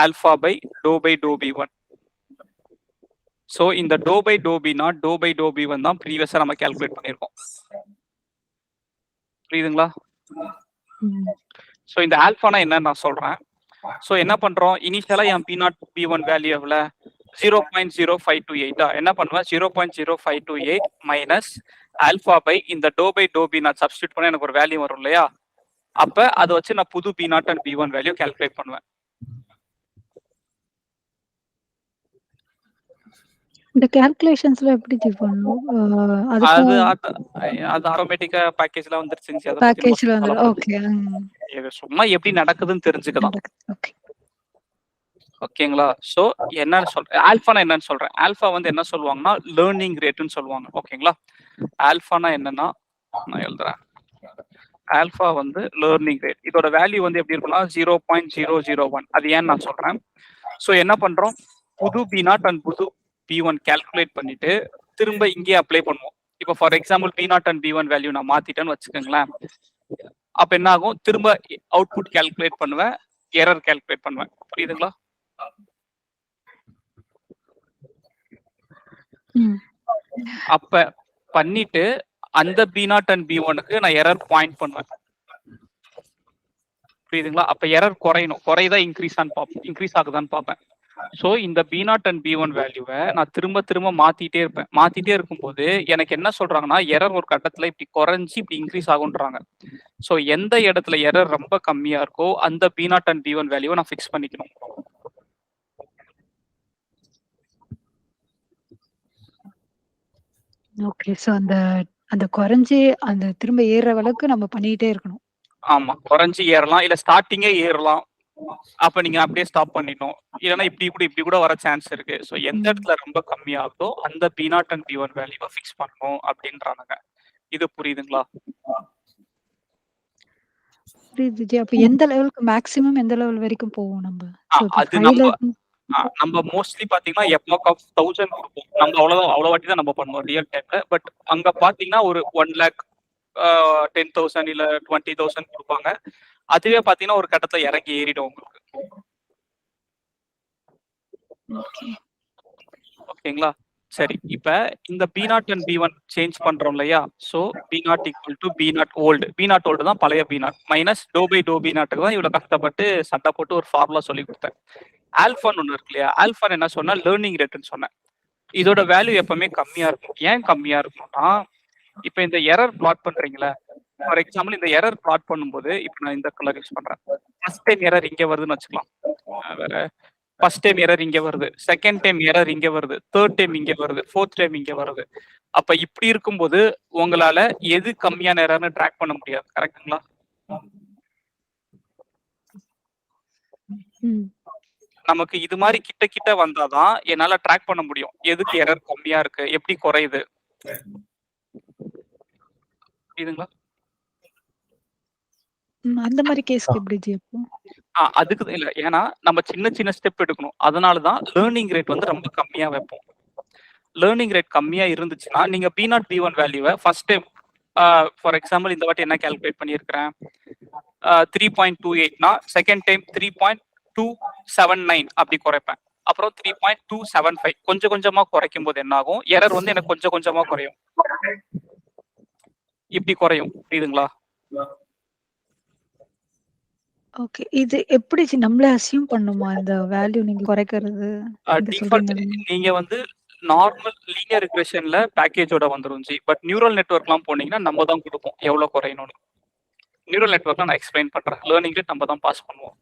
alpha by dou B1. So இந்த dou B0 dou B1 தான் ப்ரீவியஸா நம்ம calculate பண்ணியிருக்கோம். புரியுதுங்களா? So இந்த ஆல்ஃபானா என்னன்னு நான் சொல்றேன். ஸோ என்ன பண்றோம்? இனிஷியலா என் B0 B1 வேல்யூ எவ்வளோ? 0.0528. என்ன பண்ணுவேன்? 0.0528 மைனஸ் ஆல்ஃபா பை இந்த dou B0 சப்ஸ்டியூட் பண்ண எனக்கு ஒரு வேல்யூ வரும் இல்லையா? அப்ப அதை வச்சு நான் புது B0 and B1 value calculate பண்ணுவேன். இந்த கால்குலேஷன்ஸ்ல எப்படி பண்ணும்? அது ஆட்டோமேட்டிக்கா பேக்கேஜ்ல வந்துருச்சு. பேக்கேஜ்ல வந்து ஓகே. இது சும்மா எப்படி நடக்குதுன்னு தெரிஞ்சுக்கலாம். ஓகே. ஓகேங்களா? ஸோ என்னன்னு சொல்றேன், ஆல்ஃபானா என்னன்னு சொல்றேன். ஆல்ஃபா வந்து என்ன சொல்லுவாங்கன்னா லேர்னிங் ரேட்னு சொல்லுவாங்க. ஓகேங்களா? ஆல்ஃபானா என்னன்னா நான் எழுதுறேன். ஆல்ஃபா வந்து லேர்னிங் ரேட். இதோட வேல்யூ வந்து எப்படி இருக்குன்னா 0.001. அது ஏன்னு நான் சொல்றேன். ஸோ என்ன பண்றோம்? புது B0 அண்ட் புது B1 கால்குலேட் பண்ணிட்டு திரும்ப இங்கே அப்ளை பண்ணுவோம். இப்போ for example B0 and B1 value நான் மாத்திட்டேன்னு வச்சுக்கோங்களேன். அப்ப என்ன ஆகும்? திரும்ப அவுட்புட் கால்குலேட் பண்ணுவேன், எரர் கால்குலேட் பண்ணுவேன். புரியுதுங்களா? அப்ப பண்ணிட்டு அந்த B0 அண்ட் B1க்கு நான் எரர் பாயிண்ட் பண்ணுவேன். புரியுதுங்களா? அப்ப எரர் குறையணும். குறையதா இன்க்ரீஸ் ஆகுதான்னு பார்ப்பேன். ஸோ இந்த B0 அண்ட் B1 வேல்யூவை நான் திரும்ப மாத்திட்டே இருப்பேன். மாத்திட்டே இருக்கும்போது எனக்கு என்ன சொல்றாங்கன்னா எரர் ஒரு கட்டத்துல இப்படி குறைஞ்சி இப்படி இன்க்ரீஸ் ஆகுன்றாங்க. ஸோ எந்த இடத்துல எரர் ரொம்ப கம்மியா இருக்கோ அந்த B0 அண்ட் B1 வேல்யூவை நான் ஃபிக்ஸ் பண்ணிக்கணும். ஓகே. சோ அந்த குறைஞ்சி அந்த திரும்ப ஏறுற அளவுக்கு நம்ம பண்ணிட்டே இருக்கணும். ஆமா, குறைஞ்சி ஏறலாம், இல்ல ஸ்டார்டிங்கே ஏறலாம். அப்ப நீங்க அப்படியே ஸ்டாப் பண்ணிடணும். இல்லைன்னா இப்படி கூட வர சான்ஸ் இருக்கு. ஸோ எந்த இடத்துல ரொம்ப கம்மியாகுதோ அந்த B0 அண்ட் B1 வேல்யூவை ஃபிக்ஸ் பண்ணணும் அப்படின்றாங்க. இது புரியுதுங்களா? புரியுது. அப்ப எந்த லெவலுக்கு மேக்ஸிமம் எந்த லெவல் வரைக்கும் போவோம் நம்ம? அது நம்ம மோஸ்ட்லி பாத்தீங்கன்னா எப்லாக் ஆஃப் 1000 கொடுப்போம். நம்ம அவ்வளவு வாட்டி தான் நம்ம பண்ணுவோம் ரியல் டைம்ல. பட் அங்க பாத்தீங்கன்னா ஒரு 1 lakh 10,000 இல்ல 20,000 கொடுப்பாங்க. அதுவே பாத்தீங்கன்னா ஒரு கட்டத்துல இறங்கி ஏறிடும் உங்களுக்கு. ஓகேங்களா? சரி, இப்ப இந்த B0 அண்ட் B1 சேஞ்ச் பண்றோம் இல்லையா? So B0 equal to B0 old. B0 old தான் பழைய B0 மைனஸ் dou B0க்கு தான் இவ்வளவு கஷ்டப்பட்டு சட்டை போட்டு ஒரு ஃபார்முலா சொல்லி கொடுத்தேன். ஆல்ஃபான்னு ஒன்று இருக்கு இல்லையா? ஆல்ஃபான் என்ன சொன்னா லேர்னிங் ரேட்னு சொன்னேன். இதோட வேல்யூ எப்பவுமே கம்மியா இருக்கும். ஏன் கம்மியா இருக்கும்னா இப்ப இந்த எரர் பிளாட் பண்றீங்களா? ஃபார் எக்ஸாம்பிள் இந்த எரர் பிளாட் பண்ணும்போது இப்ப நான் இந்த கலர் யூஸ் பண்றேன். ஃபர்ஸ்ட் டைம் எரர் இங்க வருதுன்னு வச்சுக்கலாம். வேற ஃபர்ஸ்ட் டைம் எரர் இங்க வருது, செகண்ட் டைம் எரர் இங்க வருது, தேர்ட் டைம் இங்க வருது, ஃபோர்த் டைம் இங்க வருது. அப்ப இப்படி இருக்கும்போது உங்களால எது கம்மியான எரர்னு ட்ராக் பண்ண முடியாது. கரெக்ட்டுங்களா? நமக்கு இது மாதிரி கிட்ட வந்தாதான் என்னால ட்ராக் பண்ண முடியும். எதுக்கு எரர் கம்மியா இருக்கு, எப்படி குறையுது. இதுங்களா? அந்த மாதிரி கேஸ்க்கு எப்படி ஜெயிப்போம்? அதுக்கு இல்ல. ஏன்னா நம்ம சின்ன ஸ்டெப் எடுக்கணும். அதனாலதான் லேர்னிங் ரேட் வந்து ரொம்ப கம்மியா வைப்போம். லேர்னிங் ரேட் கம்மியா இருந்துச்சுன்னா நீங்க B0 B1 வேல்யூவை ஃபர்ஸ்ட் டைம் ஃபார் எக்ஸாம்பிள் இந்த வாட்டி என்ன கால்குலேட் பண்ணியிருக்கிறேன் 3.28னா செகண்ட் டைம் 3.279 அப்படி குறைப்பேன். அப்புறம் 3.275 கொஞ்சமா குறைக்கும் போது என்ன ஆகும்? எரர் வந்து எனக்கு கொஞ்சமா குறையும். இப்படி குறையும். புரியுதுங்களா? ஓகே. இது எப்படி நம்மளே அஸ்யூம் பண்ணுமா இந்த வேல்யூ நீங்க குறைக்கிறது? டிஃபால்ட் நீங்க வந்து நார்மல் லீனியர் ரிக்ரெஷன்ல பேக்கேஜோட வந்துரும் ஜி. பட் நியூரல் நெட்வொர்க்லாம் போனீங்கன்னா நம்ம தான் கொடுப்போம் எவ்வளவு குறையணும்னு. நியூரல் நெட்வொர்க்லாம் நான் எக்ஸ்பிளைன் பண்றேன். லேர்னிங் ரேட் நம்ம தான் பாஸ் பண்ணுவோம்.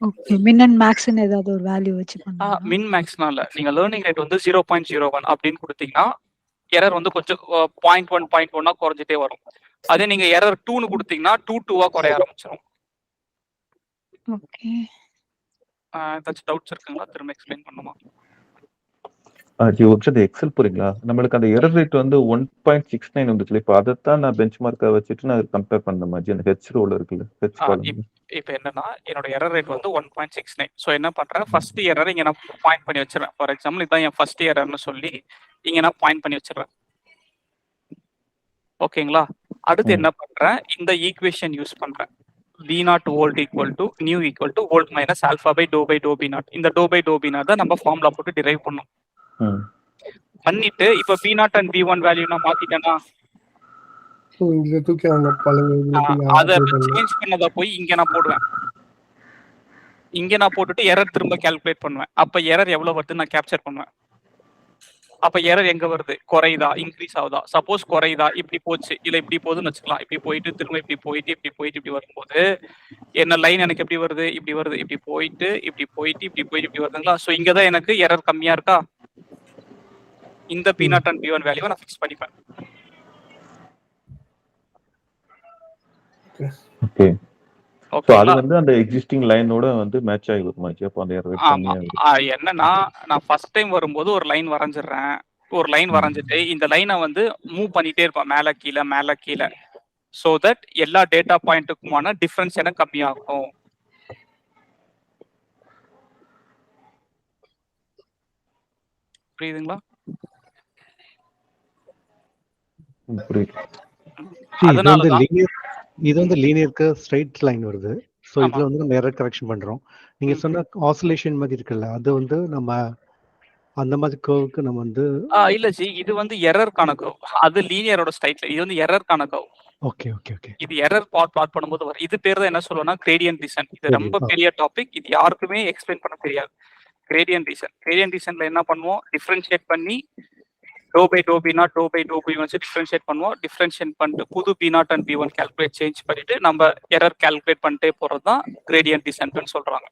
ஓகே. மின் அண்ட் மேக்ஸ்ன்னு ஏதாவது ஒரு வேல்யூ வச்சு பண்ணுவீங்களா? மின் மேக்ஸ்லாம் இல்ல. நீங்க லேர்னிங் ரேட் வந்து 0.01 அப்படின்னு கொடுத்தீங்கன்னா எரர் வந்து கொஞ்சம் 0.1 0.1 குறைஞ்சிட்டே வரும். அதே நீங்க எரர் 2ன்னு கொடுத்தீங்கன்னா 2 குறைய ஆரம்பிச்சிடும். ஓகே. ஏதாச்சும் டவுட்ஸ் இருக்குங்களா? திரும்ப எக்ஸ்பிளைன் பண்ணுமா? ஜி ஒரு நிமிஷம் எக்ஸல் போறீங்களா? நம்மளுக்கு அந்த எரர் ரேட் வந்து 1.69 வந்துச்சுல. இப்போ அதைத்தான் நான் பெஞ்ச் மார்க்கா வச்சுட்டு நான் கம்பேர் பண்ண மாதிரி அந்த ஹெச் ரோல இருக்குல்ல, ஹெச் காலம். இப்போ என்னன்னா என்னோட எரர் ரேட் வந்து 1.69. ஸோ என்ன பண்றேன், ஃபர்ஸ்ட் எரர் இங்க நான் பாயிண்ட் பண்ணி வச்சிடறேன். ஃபார் எக்ஸாம்பிள் இதான் என் ஃபர்ஸ்ட் எரர்னு சொல்லி இங்க நான் பாயிண்ட் பண்ணி வச்சிடறேன். ஓகேங்களா? அடுத்து என்ன பண்றேன், இந்த ஈக்குவேஷன் யூஸ் பண்றேன். V0 volt equal to nu equal to volt minus alpha by dou B0. இந்த dou B0 தான் நம்ம ஃபார்முலா போட்டு டிரைவ் பண்ணோம். பண்ணிட்டு இப்போ B0 and B1 வேல்யூ நான் மாத்திட்டேனா, இத தூக்கி அவங்க பழங்க அத சேஞ்ச் பண்ணத போய் இங்க நான் போடுவேன். இங்க நான் போட்டுட்டு எரர் திரும்ப கால்குலேட் பண்ணுவேன். அப்ப எரர் எவ்வளவு வருது நான் கேப்சர் பண்ணுவேன். அப்ப எரர் எங்க வருது, குறையுதா இன்க்ரீஸ் ஆகுதா? சப்போஸ் குறையுதா, இப்படி போச்சு இல்ல இப்படி போகுதுன்னு வச்சுக்கலாம். இப்படி போயிட்டு திரும்ப இப்படி போயிட்டு இப்படி வரும்போது என்ன லைன் எனக்கு எப்படி வருது, இப்படி வருது. இப்படி போயிட்டு இப்படி வருதுங்களா? சோ இங்கதான் எனக்கு எரர் கம்மியா இருக்கா? இந்த P0 and P1 வேல்யூவை நான் ஃபிக்ஸ் பண்ணிப்பேன். ஓகே. ஓகே. அது வந்து அந்த எக்ஸிஸ்டிங் லைனோட வந்து மேட்ச் ஆகி வருமா? அப்போ அந்த எரர் ரேட் கம்மியா இருக்கும். என்னன்னா நான் ஃபர்ஸ்ட் டைம் வரும்போது ஒரு லைன் வரைஞ்சிடுறேன். ஒரு லைன் வரைஞ்சிட்டு இந்த லைனை வந்து மூவ் பண்ணிட்டே இருப்பேன் மேல கீழே. சோ தட் எல்லா டேட்டா பாயிண்ட்டுக்குமான டிஃபரன்ஸ் எனக்கு கம்மியாகும். புரியுதுங்களா? அதனாலதான் இது வந்து லீனியருக்கு ஸ்ட்ரைட் லைன் வருது. சோ இதுல வந்து நம்ம எரர் கரெக்ஷன் பண்றோம். நீங்க சொன்ன ஆசிலேஷன் மாதிரி இருக்குல்ல, அது வந்து நம்ம அந்த மாதிரி கர்வுக்கு நம்ம வந்து இல்ல ஜி, இது வந்து எரர்க்கான கர்வ். அது லீனியரோட ஸ்ட்ரைட். இது வந்து எரர்க்கான கர்வ். Okay okay okay. இது எரர் பிளாட் பண்ணும்போது வரும். இது பேர் தான் என்ன சொல்லுவோம்னா கிரேடியன்ட் டிசன்ட். இது ரொம்ப பெரிய டாபிக். இது யாருக்குமே எக்ஸ்பிளைன் பண்ண தெரியாது. கிரேடியன்ட் டிசன்ட்ல என்ன பண்ணுவோம், டிஃபரன்ஷியேட் பண்ணி dou by dou B0 dou by dou B1 வச்சு டிஃபரன்ஷியேட் பண்ணுவோம். டிஃபரன்ஷியேட் பண்ணிட்டு புது B0 and B1 calculate change பண்ணிட்டு நம்ம எரர் கால்குலேட் பண்ணிட்டே போறது தான் கிரேடியன்ட் டிசன்ட்னு சொல்றாங்க.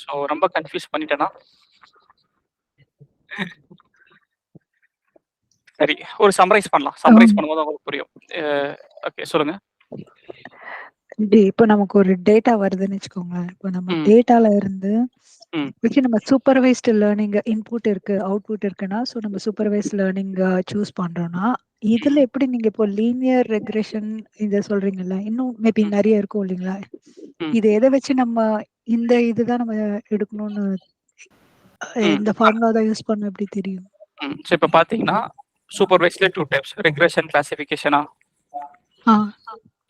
சோ ரொம்ப கன்ஃபியூஸ் பண்ணிட்டேனா? சரி, ஒரு சம்மரைஸ் பண்ணலாம். சம்மரைஸ் பண்ணும்போது உங்களுக்கு புரியும். ஓகே, சொல்லுங்க. இப்போ நமக்கு ஒரு டேட்டா வருதுன்னு வச்சுக்கோங்களேன். இப்போ நம்ம டேட்டால இருந்து நம்ம சூப்பர்வைஸ்டு லேர்னிங் இன்புட் இருக்கு, அவுட்புட் இருக்குன்னா, ஸோ நம்ம சூப்பர்வைஸ்ட் லேர்னிங் சூஸ் பண்றோம்னா, இதுல எப்படி நீங்க இப்போ லீனியர் ரெக்ரெஷன் இத சொல்றீங்கல்ல, இன்னும் மேபி நிறைய இருக்கும் இல்லைங்களா? இது எதை வச்சு நம்ம இந்த இதுதான் நம்ம எடுக்கணும்னு இந்த ஃபார்முலா தான் யூஸ் பண்ண எப்படி தெரியும்? சோ இப்போ பாத்தீங்கன்னா சூப்பர்வைஸ்ட்ல 2 டைப்ஸ், ரெக்ரெஷன் கிளாசிஃபிகேஷனா.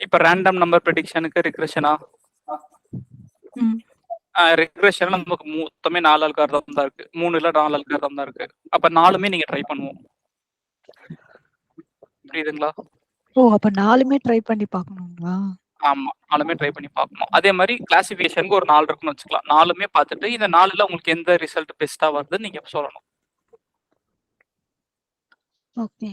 இப்ப ரேண்டம் நம்பர் ப்ரெடிக்ஷனுக்கு ரெக்ரெஷனா. ரெக்ரெஷன்ல நமக்கு மொத்தமே 4 அல்காரிதம் தான் இருக்கு. 3 இல்ல 4 அல்காரிதம் தான் இருக்கு. அப்ப 4மே நீங்க ட்ரை பண்ணுவோம். புரியுதுங்களா? அப்ப 4மே ட்ரை பண்ணி பார்க்கணுங்களா? ஆமா, 4மே ட்ரை பண்ணி பார்க்கணும். அதே மாதிரி கிளாசிஃபிகேஷனுக்கு ஒரு 4 இருக்குன்னு வச்சுக்கலாம். 4மே பார்த்துட்டு இந்த 4ல உங்களுக்கு எந்த ரிசல்ட் பெஸ்டா வருதுன்னு நீங்க சொல்லணும். ஓகே.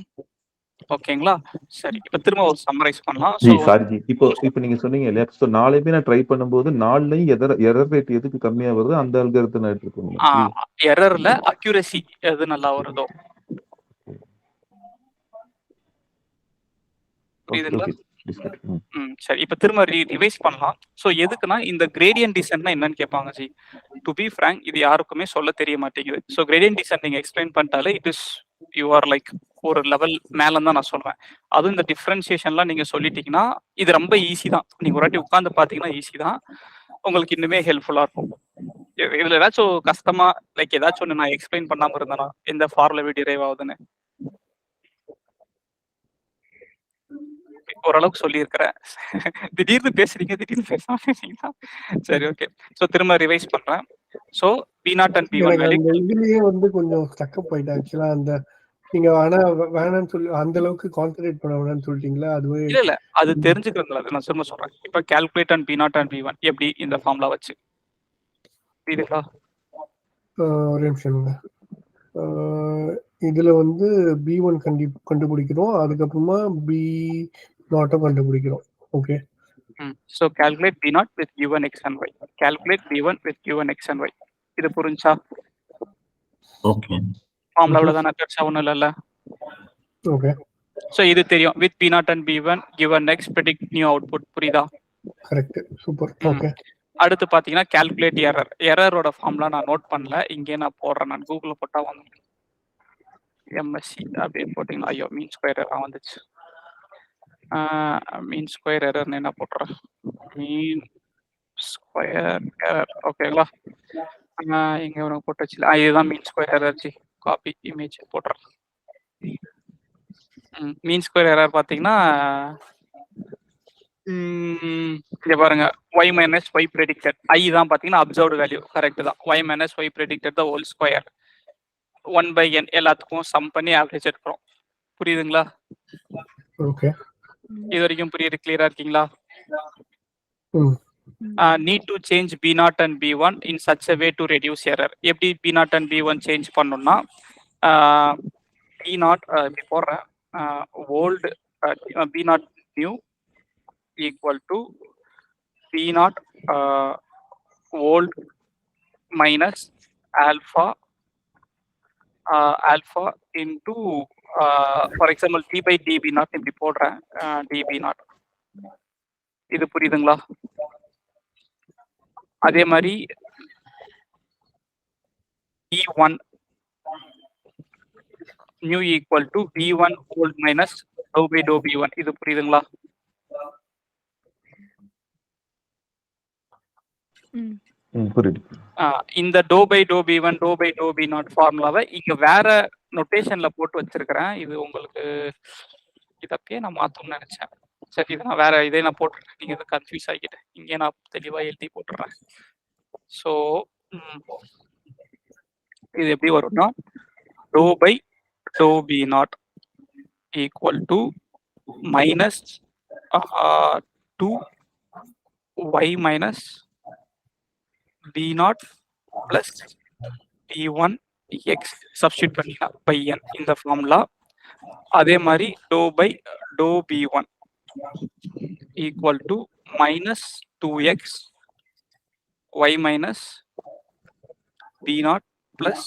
ஓகேங்களா? சரி, இப்ப திரும்ப ஒரு சம்மரைஸ் பண்ணலாம். சாரி ஜி, இப்போ நீங்க சொன்னீங்க இல்லையா, சோ 4மே நான் ட்ரை பண்ணும்போது 4லயும் எரர் ரேட் எதுக்கு கம்மியா வருது அந்த அல்காரிதத்தை நான் எடுத்துக்கணும். எரர்ல அக்யூரசி எது நல்லா வருதோ. புரியுதுங்களா? சரி, இப்ப திரும்ப ரிவைஸ் பண்ணலாம். சோ எதுக்குன்னா இந்த கிரேடியன்ட் டிசன்ட்னா என்னன்னு கேட்பாங்க ஜி. டு பி ஃப்ராங்க் இது யாருக்குமே சொல்ல தெரிய மாட்டேங்குது. சோ கிரேடியன்ட் டிசன்ட் நீங்க எக்ஸ்பிளைன் பண்ணிட்டாலே it is you are like ஒரு லெவல் மேலன்னு தான் நான் சொல்றேன். அதுவும் இந்த டிஃபரன்சியேஷன்லாம் நீங்க சொல்லிட்டீங்கன்னா இது ரொம்ப ஈஸி தான். நீங்க ஒரு வாட்டி உட்காந்து பாத்தீங்கன்னா ஈஸி தான். உங்களுக்கு இன்னுமே ஹெல்ப்ஃபுல்லா இருக்கும். இதுல ஏதாச்சும் கஷ்டமா லைக் ஏதாச்சும் ஒன்று நான் எக்ஸ்பிளைன் பண்ணாம இருந்தேனா எந்த ஃபார்முலா டிரைவ் ஆகுதுன்னு ஓரளவுக்கு சொல்லியிருக்கிறேன். திடீர்னு பேசுறீங்க, திடீர்னு பேசாம பேசுறீங்களா? சரி, ஓகே. சோ திரும்ப ரிவைஸ் பண்றேன். So P0 and P1 value இதுலயே வந்து கொஞ்சம் ஸ்டக்கப் ஆயிட்டேன். ஆக்சுவலா அந்த நீங்க ஆனா வேணாம்னு சொல்லி அந்த அளவுக்கு கான்சென்ட்ரேட் பண்ண வேணாம்னு சொல்லிட்டீங்களா? அதுவே இல்ல அது தெரிஞ்சுக்கிறதுல நான் திரும்ப சொல்றேன். இப்ப calculate and B0 and B1 எப்படி இந்த ஃபார்முலா வச்சு புரியுதுங்களா? ஒரே நிமிஷம். இதுல வந்து B1 கண்டுபிடிக்கிறோம், அதுக்கப்புறமா B0 கண்டுபிடிக்கிறோம். Okay. So calculate B0 with given x and y. Calculate B1 with given x and y. இது புரிஞ்சா? ஓகே. ஃபார்முலாவுல தான பெருசா ஒண்ணும் இல்லல்ல. ஓகே. So இது தெரியும். With B0 and B1 given x predict new output. புரியுதா? கரெக்ட். சூப்பர். ஓகே. அடுத்து பாத்தீங்கன்னா calculate error. எரரோட ஃபார்முலா நான் நோட் பண்ணல. இங்கே நான் போடுறேன். நான் கூகுள்ல போட்டா வந்து MSC அப்படின்னு போட்டீங்கன்னா ஐயோ மீன் ஸ்கொயர் எரர் வந்துச்சு. மீன் ஸ்கொயர் எரர்னு என்ன போட்டுறேன்? Mean square error. ஓகேங்களா? இங்க உனக்கு போட்டுச்சு. இதுதான் mean square error. Copy image போட்டுறேன். மீன் ஸ்கொயர் எரர் பாத்தீங்கன்னா இங்க பாருங்க y minus y predicted I தான் பாத்தீங்கன்னா அப்சர்வ்டு வேல்யூ கரெக்ட் தான். y minus y predicted the whole square 1/n எல்லாத்துக்கும் சம் பண்ணி ஆவரேஜ் எடுக்கிறோம். புரியுதுங்களா? ஓகே. இது வரைக்கும் புரியுது? கிளியரா இருக்கீங்களா? Need to change B0 and B1 in such a way to reduce error. எப்படி B0 and B1 சேஞ்ச் பண்ணணும்னா B0 இப்படி போடுறேன். old B0 new equal to B0 old minus alpha into for example d by dB0 இப்படி போடுறேன். dB0 இது புரியுதுங்களா? அதே மாதிரி B1 new equal to B1 old minus dou by dou B1 இது புரியுதுங்களா? புரியுது. இந்த dou by dou B1 dou by dou B0 ஃபார்முலாவை இங்க வேற நோட்டேஷன்ல போட்டு வச்சிருக்கிறேன். இது உங்களுக்கு இதப்பே நான் மாத்தணும்னு நினைச்சேன். சரி இதை நான் வேற இதே நான் போட்டுறேன். நீங்க இதை கன்ஃபியூஸ் ஆகிட்டேன். இங்கே நான் தெளிவா எழுதி போட்டுறேன். ஸோ இது எப்படி வரும்னா dou by dou B0 equal to minus 2y minus B0 plus B1 x substitute பண்ணினா by n இந்த ஃபார்முலா. அதே மாதிரி dou by dou B1 equal to minus 2x y minus B0 plus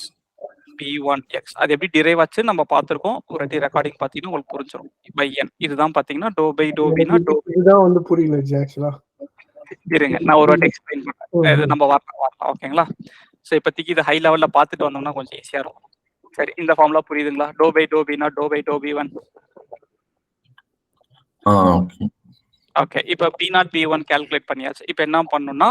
B1x. அது எப்படி drive ஆச்சு நம்ம பார்த்துருக்கோம். ஒரு ரெக்கார்டிங் பார்த்தீங்கன்னா உங்களுக்கு புரிஞ்சிடும். by n இதுதான் பார்த்தீங்கன்னா dou by dou B0 dou இதுதான் வந்து புரியல ஆக்சுவலா. இருங்க நான் ஒரு வாட்டி எக்ஸ்பிளைன் பண்றேன். இது நம்ம வரலாம் ஓகேங்களா? ஸோ இப்போதைக்கு இது ஹை லெவலில் பார்த்துட்டு வந்தோம்னா கொஞ்சம் ஈஸியாக இருக்கும். சரி இந்த ஃபார்முலா புரியுதுங்களா? dou by dou B0 dou by dou B1. Okay இப்போ B0 B1 கால்குலேட் பண்ணியாச்சு. இப்போ என்ன பண்ணணும்னா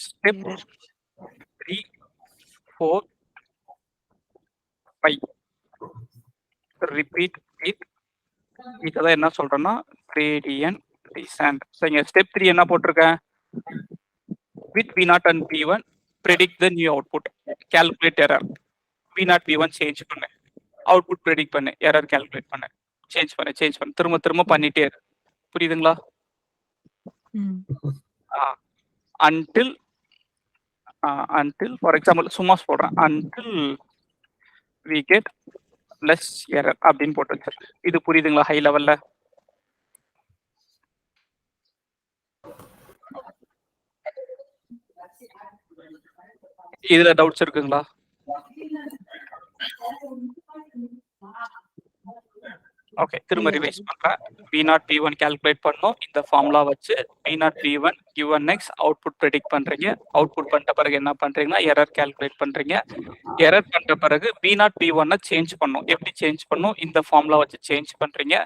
ஸ்டெப் 3 4 5 ரிப்பீட் இட். இதெல்லாம் என்ன சொல்றேன்னா gradient descent. ஸோ இங்க ஸ்டெப் 3 என்ன போட்டிருக்கேன்? with B0 and B1 predict the new output, calculate error. B0 B1 change பண்ணு, அவுட்புட் ப்ரெடிக்ட் பண்ணு, எரர் கால்குலேட் பண்ணு, சேஞ்ச் பண்ணு திரும்ப திரும்ப பண்ணிட்டே இரு. புரியுதுங்களா? until for example சும்மா சொல்றேன் until we get less error அப்படின்னு போட்டு வச்சிருக்கேன். இது புரியுதுங்களா ஹை லெவல்ல? இதுல டவுட்ஸ் இருக்குங்களா? ஓகே திரும்ப ரிவைஸ் பண்றேன். B0 B1 கால்குலேட் பண்ணோம் இந்த ஃபார்முலா வச்சு. B0 B1 given x output predict பண்றீங்க. அவுட்புட் பண்ணிட்ட பிறகு என்ன பண்றீங்கன்னா எரர் கால்குலேட் பண்றீங்க. எரர் பண்ற பிறகு B0 B1 சேஞ்ச் பண்ணும். எப்படி சேஞ்ச் பண்ணும்? இந்த ஃபார்முலா வச்சு சேஞ்ச் பண்றீங்க.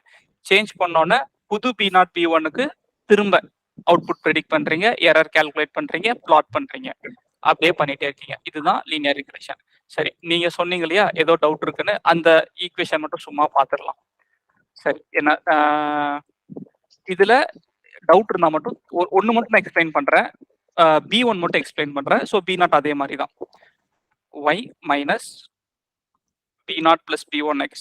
சேஞ்ச் பண்ணோன்னே புது B0 B1க்கு திரும்ப அவுட்புட் ப்ரெடிக்ட் பண்றீங்க, எரர் கால்குலேட் பண்றீங்க, பிளாட் பண்றீங்க. அப்படியே பண்ணிட்டே இருக்கீங்க. இதுதான் லீனியர் ரிக்ரெஷன். சரி நீங்க சொன்னீங்க இல்லையா ஏதோ டவுட் இருக்குன்னு, அந்த ஈக்குவேஷன் மட்டும் சும்மா பார்த்துடலாம். சரி என்ன இதுல டவுட் இருந்தா மட்டும் ஒன்னு மட்டும் நான் எக்ஸ்பிளைன் பண்றேன். B1 மட்டும் எக்ஸ்பிளைன் பண்றேன். ஸோ B0 அதே மாதிரி தான். y minus b0 plus b1x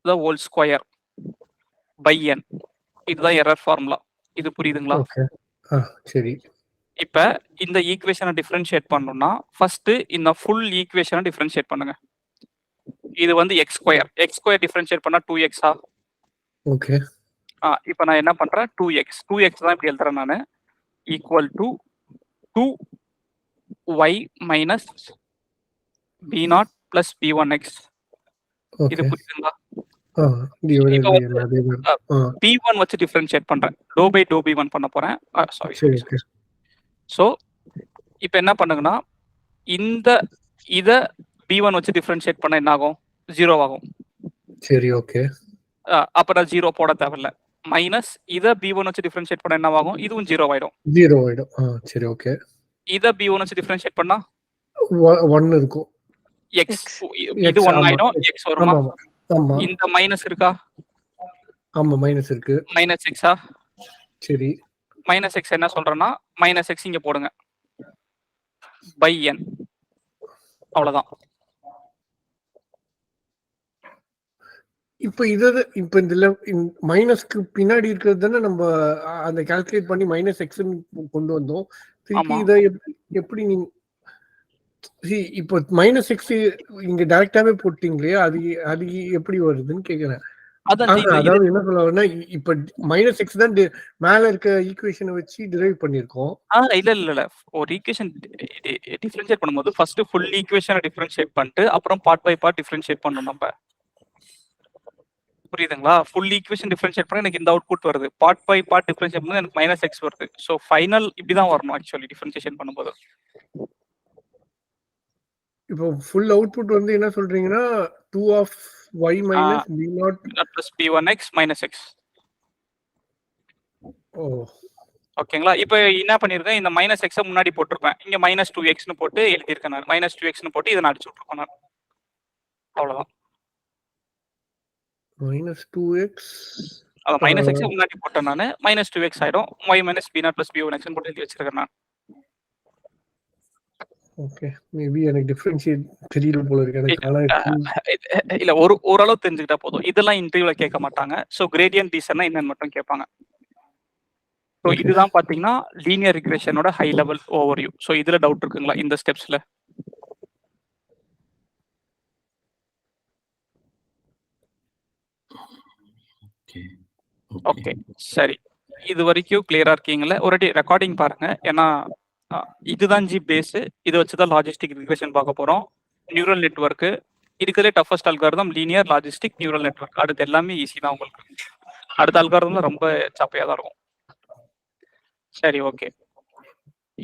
the whole square by n. இதுதான் எரர் ஃபார்முலா. இது புரியுதுங்களா? ஓகே. சரி. இப்ப இந்த ஈக்குவேஷனை டிஃபரன்ஷியேட் பண்ணனும்னா ஃபர்ஸ்ட் இந்த ஃபுல் ஈக்குவேஷனை டிஃபரன்ஷியேட் பண்ணுங்க. இது வந்து x square. x square differentiate பண்ணா 2x ஆ? ஓகே. இப்போ நான் என்ன பண்றேன் 2x தான் இப்படி எழுதுறேன் நானு equal to 2y minus b0 plus b1x. இது ஓகே. புரியுதுங்களா? டிவைடட் இப்போ பை வந்து அதே தான். b1 வச்சு டிஃபரன்ஷியேட் பண்றேன். டோ பை டோ b1 பண்ண போறேன். சாரி. சரி, ஓகே. சோ இப்போ என்ன பண்ணுங்கன்னா இந்த இத b1 வச்சு டிஃபரன்ஷியேட் பண்ண என்ன ஆகும்? 0 ஆகும். சரி, ஓகே. அப்ப நான் 0 போட தேவையில்ல. மைனஸ் இத b1 வச்சு டிஃபரன்ஷியேட் பண்ண என்ன ஆகும்? இதுவும் 0 ஆயிடும். 0 ஆயிடும். சரி, ஓகே. இத b1 வச்சு டிஃபரன்ஷியேட் பண்ணா 1 இருக்கும். x இது 1 ஆயிடும். x வருமா? ஆமா. இந்த மைனஸ் இருக்கா? ஆமா, மைனஸ் இருக்கு. மைனஸ் எக்ஸா? சரி. மைனஸ் எக்ஸ் என்ன சொல்றேன்னா மைனஸ் எக்ஸ் இங்க போடுங்க பை n. அவ்வளவுதான். இப்ப இதுல மைனஸ்க்கு பின்னாடி இருக்கிறது தானே நம்ம அந்த கால்குலேட் பண்ணி மைனஸ் எக்ஸ்ன்னு கொண்டு வந்தோம். திருப்பி இதை எப்படி நீங்க இப்போ மைனஸ் எக்ஸ் இங்க டைரக்டாவே போட்டீங்களே, அது எப்படி வருதுன்னு கேக்குறேன். அதாவது என்ன சொல்லுவாங்கன்னா இப்ப மைனஸ் எக்ஸ் தான் மேல இருக்க ஈக்குவேஷனை வச்சு டிரைவ் பண்ணிருக்கோம். இல்ல ஒரு ஈக்குவேஷன் டிஃபரன்ஷியேட் பண்ணும்போது ஃபர்ஸ்ட் ஃபுல் ஈக்குவேஷனை டிஃபரன்ஷியேட் பண்ணிட்டு அப்புறம் பார்ட் பை பார்ட் டிஃபரன்ஷியேட் பண்ணணும் நம்ம. புரியுதுங்களா? ஃபுல் ஈக்குவேஷன் டிஃபரன்ஷியேட் பண்ணா எனக்கு இந்த அவுட்புட் வருது. பார்ட் பை பார்ட் டிஃபரன்ஷியேட் பண்ணா எனக்கு மைனஸ் எக்ஸ் வருது. ஸோ ஃபைனல் இப்படிதான் வரணும் ஆக்சுவலி டிஃபரன்ஷியேஷன் பண்ணும்போது. இப்போ ஃபுல் அவுட்புட் வந்து என்ன சொல்றீங்கன்னா 2 of y minus b0 plus b1x minus x. ஓகேங்களா? இப்போ என்ன பண்ணிருக்கேன், இந்த மைனஸ் எக்ஸை முன்னாடி போட்டிருப்பேன். இங்க மைனஸ் 2x போட்டு எழுதியிருக்கேன் நான். மைனஸ் 2x போட்டு இதை அடிச்சு விட்டுருக்கேன் நான். அவ்வளவுதான். மைனஸ் 2x மைனஸ் எக்ஸை முன்னாடி போட்டேன் நான். மைனஸ் 2x ஆயிடும். y minus b0 plus b1x போட்டு எழுதி வச்சிருக்கேன் நான். ஓகே, மேபி எனக்கு டிஃபரன்ஷியேட் தெரியல போல இருக்கு. இல்ல ஓரளவு தெரிஞ்சுக்கிட்டா போதும். இதெல்லாம் இன்டர்வியூல கேட்க மாட்டாங்க. சோ கிரேடியன்ட் டீசர்னா என்னன்னு மட்டும் கேட்பாங்க. சோ இதுதான் பாத்தீங்கன்னா லீனியர் ரிக்ரெஷனோட ஹை லெவல் ஓவர்வியூ. சோ இதுல டவுட் இருக்குங்களா இந்த ஸ்டெப்ஸ்ல? ஓகே, சரி. இது வரைக்கும் கிளியரா இருக்கீங்களா? ஒரு ரெக்கார்டிங் பாருங்க. ஏன்னா இதுதான் ஜி பேஸ். இதை வச்சுதான் லாஜிஸ்டிக் ரிக்ரெஷன் பார்க்க போறோம். நியூரல் நெட்வொர்க் இருக்கிறதே toughest algorithm linear logistic neural network. அடுத்து எல்லாமே ஈஸி தான் உங்களுக்கு. அடுத்த அல்காரிதம்ல ரொம்ப சப்பையா தான் இருக்கும். சரி, ஓகே.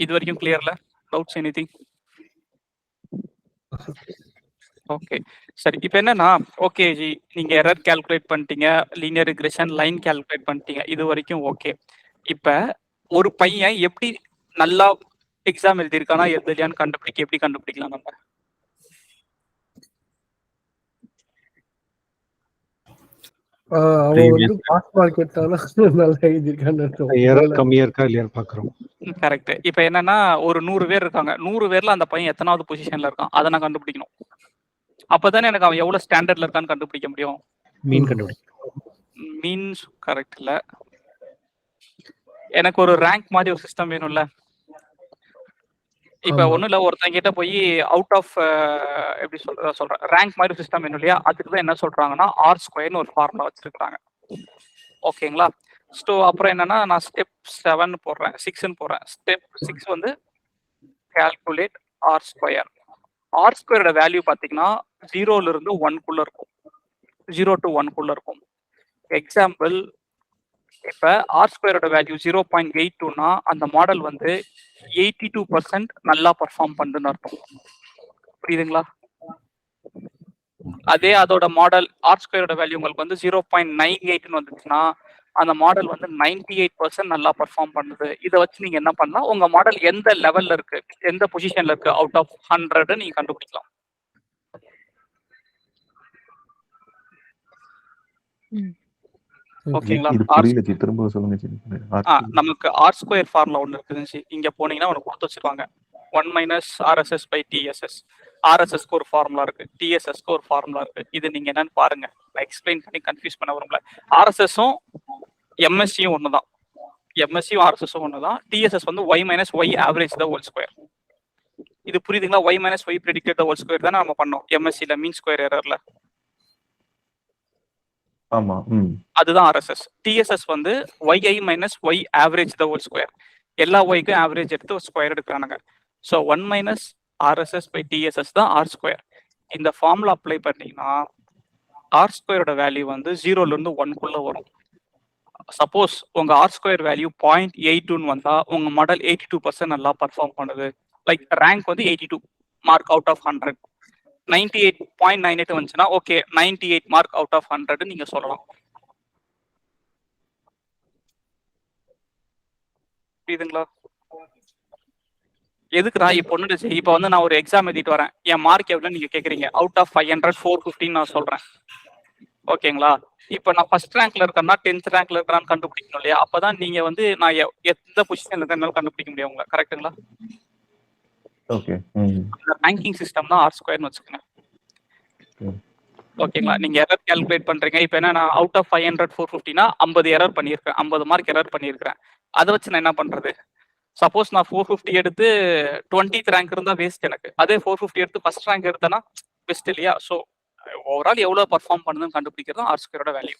இது வரைக்கும் கிளியர்ல? Doubts anything? ஓகே, சரி. இப்போ என்னன்னா ஓகே ஜி, நீங்க எரர் கால்குலேட் பண்ணிட்டீங்க, லீனியர் ரிக்ரெஷன் லைன் கால்குலேட் பண்ணிட்டீங்க, இது வரைக்கும் ஓகே. இப்ப ஒரு பையன் எப்படி நல்லா எக்ஸாம் எழுதிருக்கானா எழுதலையான்னு எப்படி கண்டுபிடிக்கலாம் நம்ம? அவன் வந்து பாஸ் மார்க் எடுத்தானா நல்லா எழுதிருக்கான்னு அர்த்தம். எரர் கம்மியா இருக்கா இல்லையான்னு பாக்குறோம். கரெக்ட். இப்போ என்னன்னா ஒரு 100 பேர் இருக்காங்க. 100 பேர்ல அந்த பையன் எத்தனாவது பொசிஷன்ல இருக்கான் அதை நான் கண்டுபிடிக்கணும். அப்பதானே எனக்கு அவன் எவ்வளவு ஸ்டாண்டர்ட்ல இருக்கான்னு கண்டுபிடிக்க முடியும். மீன் கண்டுபிடிக்கணும். மீன்ஸ் கரெக்ட் இல்ல. எனக்கு ஒரு ரேங்க் மாதிரி ஒரு சிஸ்டம் வேணும்ல. இப்ப ஒண்ணும் இல்ல, ஒருத்தங்க கிட்ட போய் அவுட் ஆஃப் எப்படி சொல்றேன் ரேங்க் மாதிரி சிஸ்டம் வேணும் இல்லையா? அதுக்கு தான் என்ன சொல்றாங்கன்னா R² ஒரு ஃபார்முலா வச்சிருக்காங்க. ஓகேங்களா? ஸோ அப்புறம் என்னன்னா நான் ஸ்டெப் 7 போடுறேன், 6 போடுறேன். ஸ்டெப் 6 வந்து கால்குலேட் R². R² வேல்யூ பாத்தீங்கன்னா 0ல இருந்து 1 இருக்கும். 0 to 1 இருக்கும். எக்ஸாம்பிள், இப்ப R² வேல்யூ 0.82னா அந்த மாடல் வந்து 82% நல்லா பர்ஃபார்ம் பண்ணுன்னு அர்த்தம். புரியுதுங்களா? அதே அதோட மாடல் R² வேல்யூ உங்களுக்கு வந்து 0.98ன்னு வந்துச்சுன்னா அந்த மாடல் வந்து 98% நல்லா பர்ஃபார்ம் பண்ணுது. இதை வச்சு நீங்க என்ன பண்ணலாம், உங்க மாடல் எந்த லெவல்ல இருக்கு, எந்த பொசிஷன்ல இருக்கு அவுட் ஆஃப் 100 நீங்க கண்டுபிடிக்கலாம். ஓகேங்களா? நமக்கு R² ஃபார்முலா ஒண்ணு இருக்குதுன்னு இங்க போனீங்கன்னா உனக்கு கொடுத்து வச்சிருவாங்க. 1 மைனஸ் ஆர்எஸ்எஸ் பை டிஎஸ்எஸ். ஆர்எஸ்எஸ்க்கு ஒரு ஃபார்முலா இருக்கு, டிஎஸ்எஸ்க்கு ஒரு ஃபார்முலா இருக்கு. இது நீங்க என்னன்னு பாருங்க, நான் எக்ஸ்பிளைன் பண்ணி கன்ஃபியூஸ் பண்ண விரும்பல. ஆர்எஸ்எஸும் எம்எஸ்சியும் ஒண்ணுதான், எம்எஸ்சியும் ஆர்எஸ்எஸும் ஒண்ணுதான். டிஎஸ்எஸ் வந்து y minus y average the whole square. இது புரியுதுங்களா? Y minus y predicted the whole square தானே நம்ம பண்ணோம் எம்எஸ்சில மீன் ஸ்கொயர் எரர்ல. ஆமா. அதுதான் ஆர்எஸ்எஸ். டிஎஸ்எஸ் வந்து y i minus y average the whole square. எல்லா ஒய்க்கும் ஆவரேஜ் எடுத்து ஒரு ஸ்கொயர் எடுக்கிறானுங்க. So 1 minus RSS by TSS தான் ஆர் ஸ்கொயர். இந்த ஃபார்முலா அப்ளை பண்ணீங்கன்னா ஆர் ஸ்கொயரோட வேல்யூ வந்து 0லேருந்து 1க்குள்ள வரும். சப்போஸ் உங்க ஆர் ஸ்கொயர் வேல்யூ 0.82 வந்தா உங்க மாடல் 82% நல்லா பர்ஃபார்ம் பண்ணுது. லைக் ரேங்க் வந்து 82 மார்க் அவுட் ஆஃப் 100. 98.98 வந்துச்சுன்னா ஓகே 98 மார்க் அவுட் ஆஃப் 100 நீங்க சொல்லலாம். புரியுதுங்களா? எதுக்குடா இப்போ ஒண்ணு இப்போ வந்து நான் ஒரு எக்ஸாம் எழுதிட்டு வரேன், என் மார்க் எவ்வளவு நீங்க கேக்குறீங்க, அவுட் ஆஃப் 500 450 நான் சொல்றேன். ஓகேங்களா? இப்போ நான் ஃபர்ஸ்ட் ரேங்க்ல இருக்கேன்னா 10th ரேங்க்ல இருக்கிறான்னு கண்டுபிடிக்கணும் இல்லையா? அப்பதான் நீங்க வந்து நான் எந்த பொசிஷன்ல இருக்கேன்னு கண்டுபிடிக்க முடியும் உங்களை. கரெக்டுங்களா? ஓகே. இந்த ரேங்கிங் சிஸ்டம் தான் ஆர் ஸ்கொயர்னு வச்சுக்கோங்க. ஓகேங்களா? நீங்க எரர் கால்குலேட் பண்றீங்க. இப்போ என்ன, நான் அவுட் ஆஃப் 500 450னா 50 எரர் பண்ணியிருக்கேன், 50 மார்க் எரர் பண்ணியிருக்கிறேன். அதை வச்சு நான் என்ன பண்றது? சப்போஸ் நான் 450 எடுத்து 20th ரேங்க் இருந்தா வேஸ்ட் எனக்கு. அதே 450 எடுத்து ஃபர்ஸ்ட் ரேங்க் எடுத்தேன்னா பெஸ்ட் இல்லையா? ஸோ ஓவரால் எவ்வளவு பர்ஃபார்ம் பண்ணுதுன்னு கண்டுபிடிக்கிறது ஆர் ஸ்கொயரோட வேல்யூ.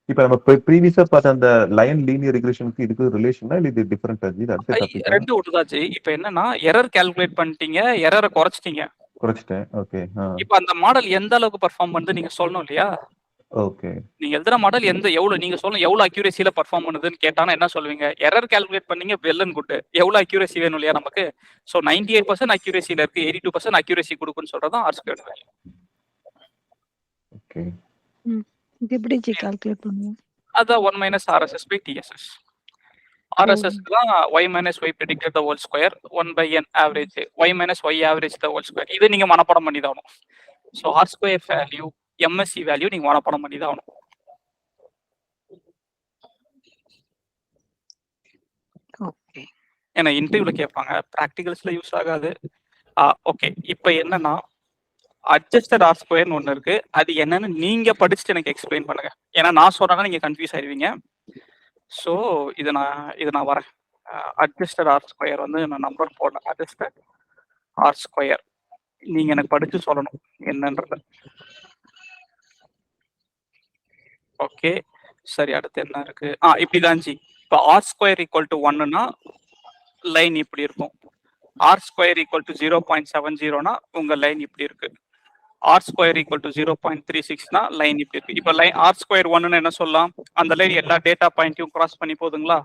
இப்போ நம்ம ப்ரீவியஸா பார்த்த அந்த லைன் லீனியர் ரிக்ரெஷனுக்கு இதுக்கு ரிலேஷனா இல்ல இது டிஃபரண்ட் ஆச்சு? இது அடுத்த டாபிக். ரெண்டு ஒட்டுதாச்சு. இப்போ என்னன்னா எரர் கால்குலேட் பண்ணிட்டீங்க, எரரை குறைச்சிட்டீங்க. குறைச்சிட்டேன். ஓகே. இப்போ அந்த மாடல் எந்த அளவுக்கு பர்ஃபார்ம் பண்ணுது நீங்க சொல்லணும் இல்லையா? ஓகே. நீங்க எழுதுற மாடல் எவ்வளவு நீங்க சொல்லணும், எவ்வளவு அக்யூரேசியில பர்ஃபார்ம் பண்ணுதுன்னு கேட்டானா என்ன சொல்லுவீங்க? எரர் கால்குலேட் பண்ணீங்க, வெல் அண்ட் குட். எவ்வளவு அக்யூரேசி வேணும் இல்லையா நமக்கு? ஸோ 98% அக்யூரேசியில இருக்கு, 82% அக்யூரேசி கொடுக்குன்னு சொல்றதான் ஆர் ஸ்கொயர் வேல்யூ. ஓகே. எப்படி ஜி கால்குலேட் பண்ணுவோம்? அதான் 1 minus RSS by TSS. RSS தான் y minus y predicted the whole square 1 by n average y minus y average the whole square. இது நீங்க மனப்பாடம் பண்ணி தான் ஆகணும். So R square value MSE value நீங்க மனப்பாடம் பண்ணி தான் ஆகணும். ஓகே. ஏன்னா இன்டர்வியூல கேட்பாங்க, ப்ராக்டிகல்ஸ்ல யூஸ் ஆகாது. ஓகே, இப்போ என்னன்னா அட்ஜஸ்டட் ஆர் ஸ்கொயர்னு ஒன்று இருக்கு. அது என்னன்னு நீங்க படிச்சுட்டு எனக்கு எக்ஸ்பிளைன் பண்ணுங்க. ஏன்னா நான் சொல்றேன்னா நீங்க கன்ஃபியூஸ் ஆயிடுவீங்க. ஸோ இது நான் வரேன். அட்ஜஸ்டட் ஆர் ஸ்கொயர் வந்து நான் நம்பர் போடுறேன். அட்ஜஸ்டட் ஆர் ஸ்கொயர் நீங்க எனக்கு படிச்சு சொல்லணும் என்னன்றது. ஓகே சரி, அடுத்து என்ன இருக்கு? இப்படிதான் ஜி. இப்போ ஆர் ஸ்கொயர் ஈக்குவல் டு 1னா லைன் இப்படி இருக்கும். ஆர் ஸ்கொயர் ஈக்குவல் டு 0.70னா உங்க லைன் இப்படி இருக்கு. ஆர் ஸ்கொயர் ஈக்குவல் டு 0.36னா லைன் இப்படி இருக்கு. இப்போ லைன் ஆர் ஸ்கொயர் 1ன்னு என்ன சொல்லலாம்? அந்த லைன் எல்லா டேட்டா பாயிண்ட்டையும் கிராஸ் பண்ணி போகுதுங்களா?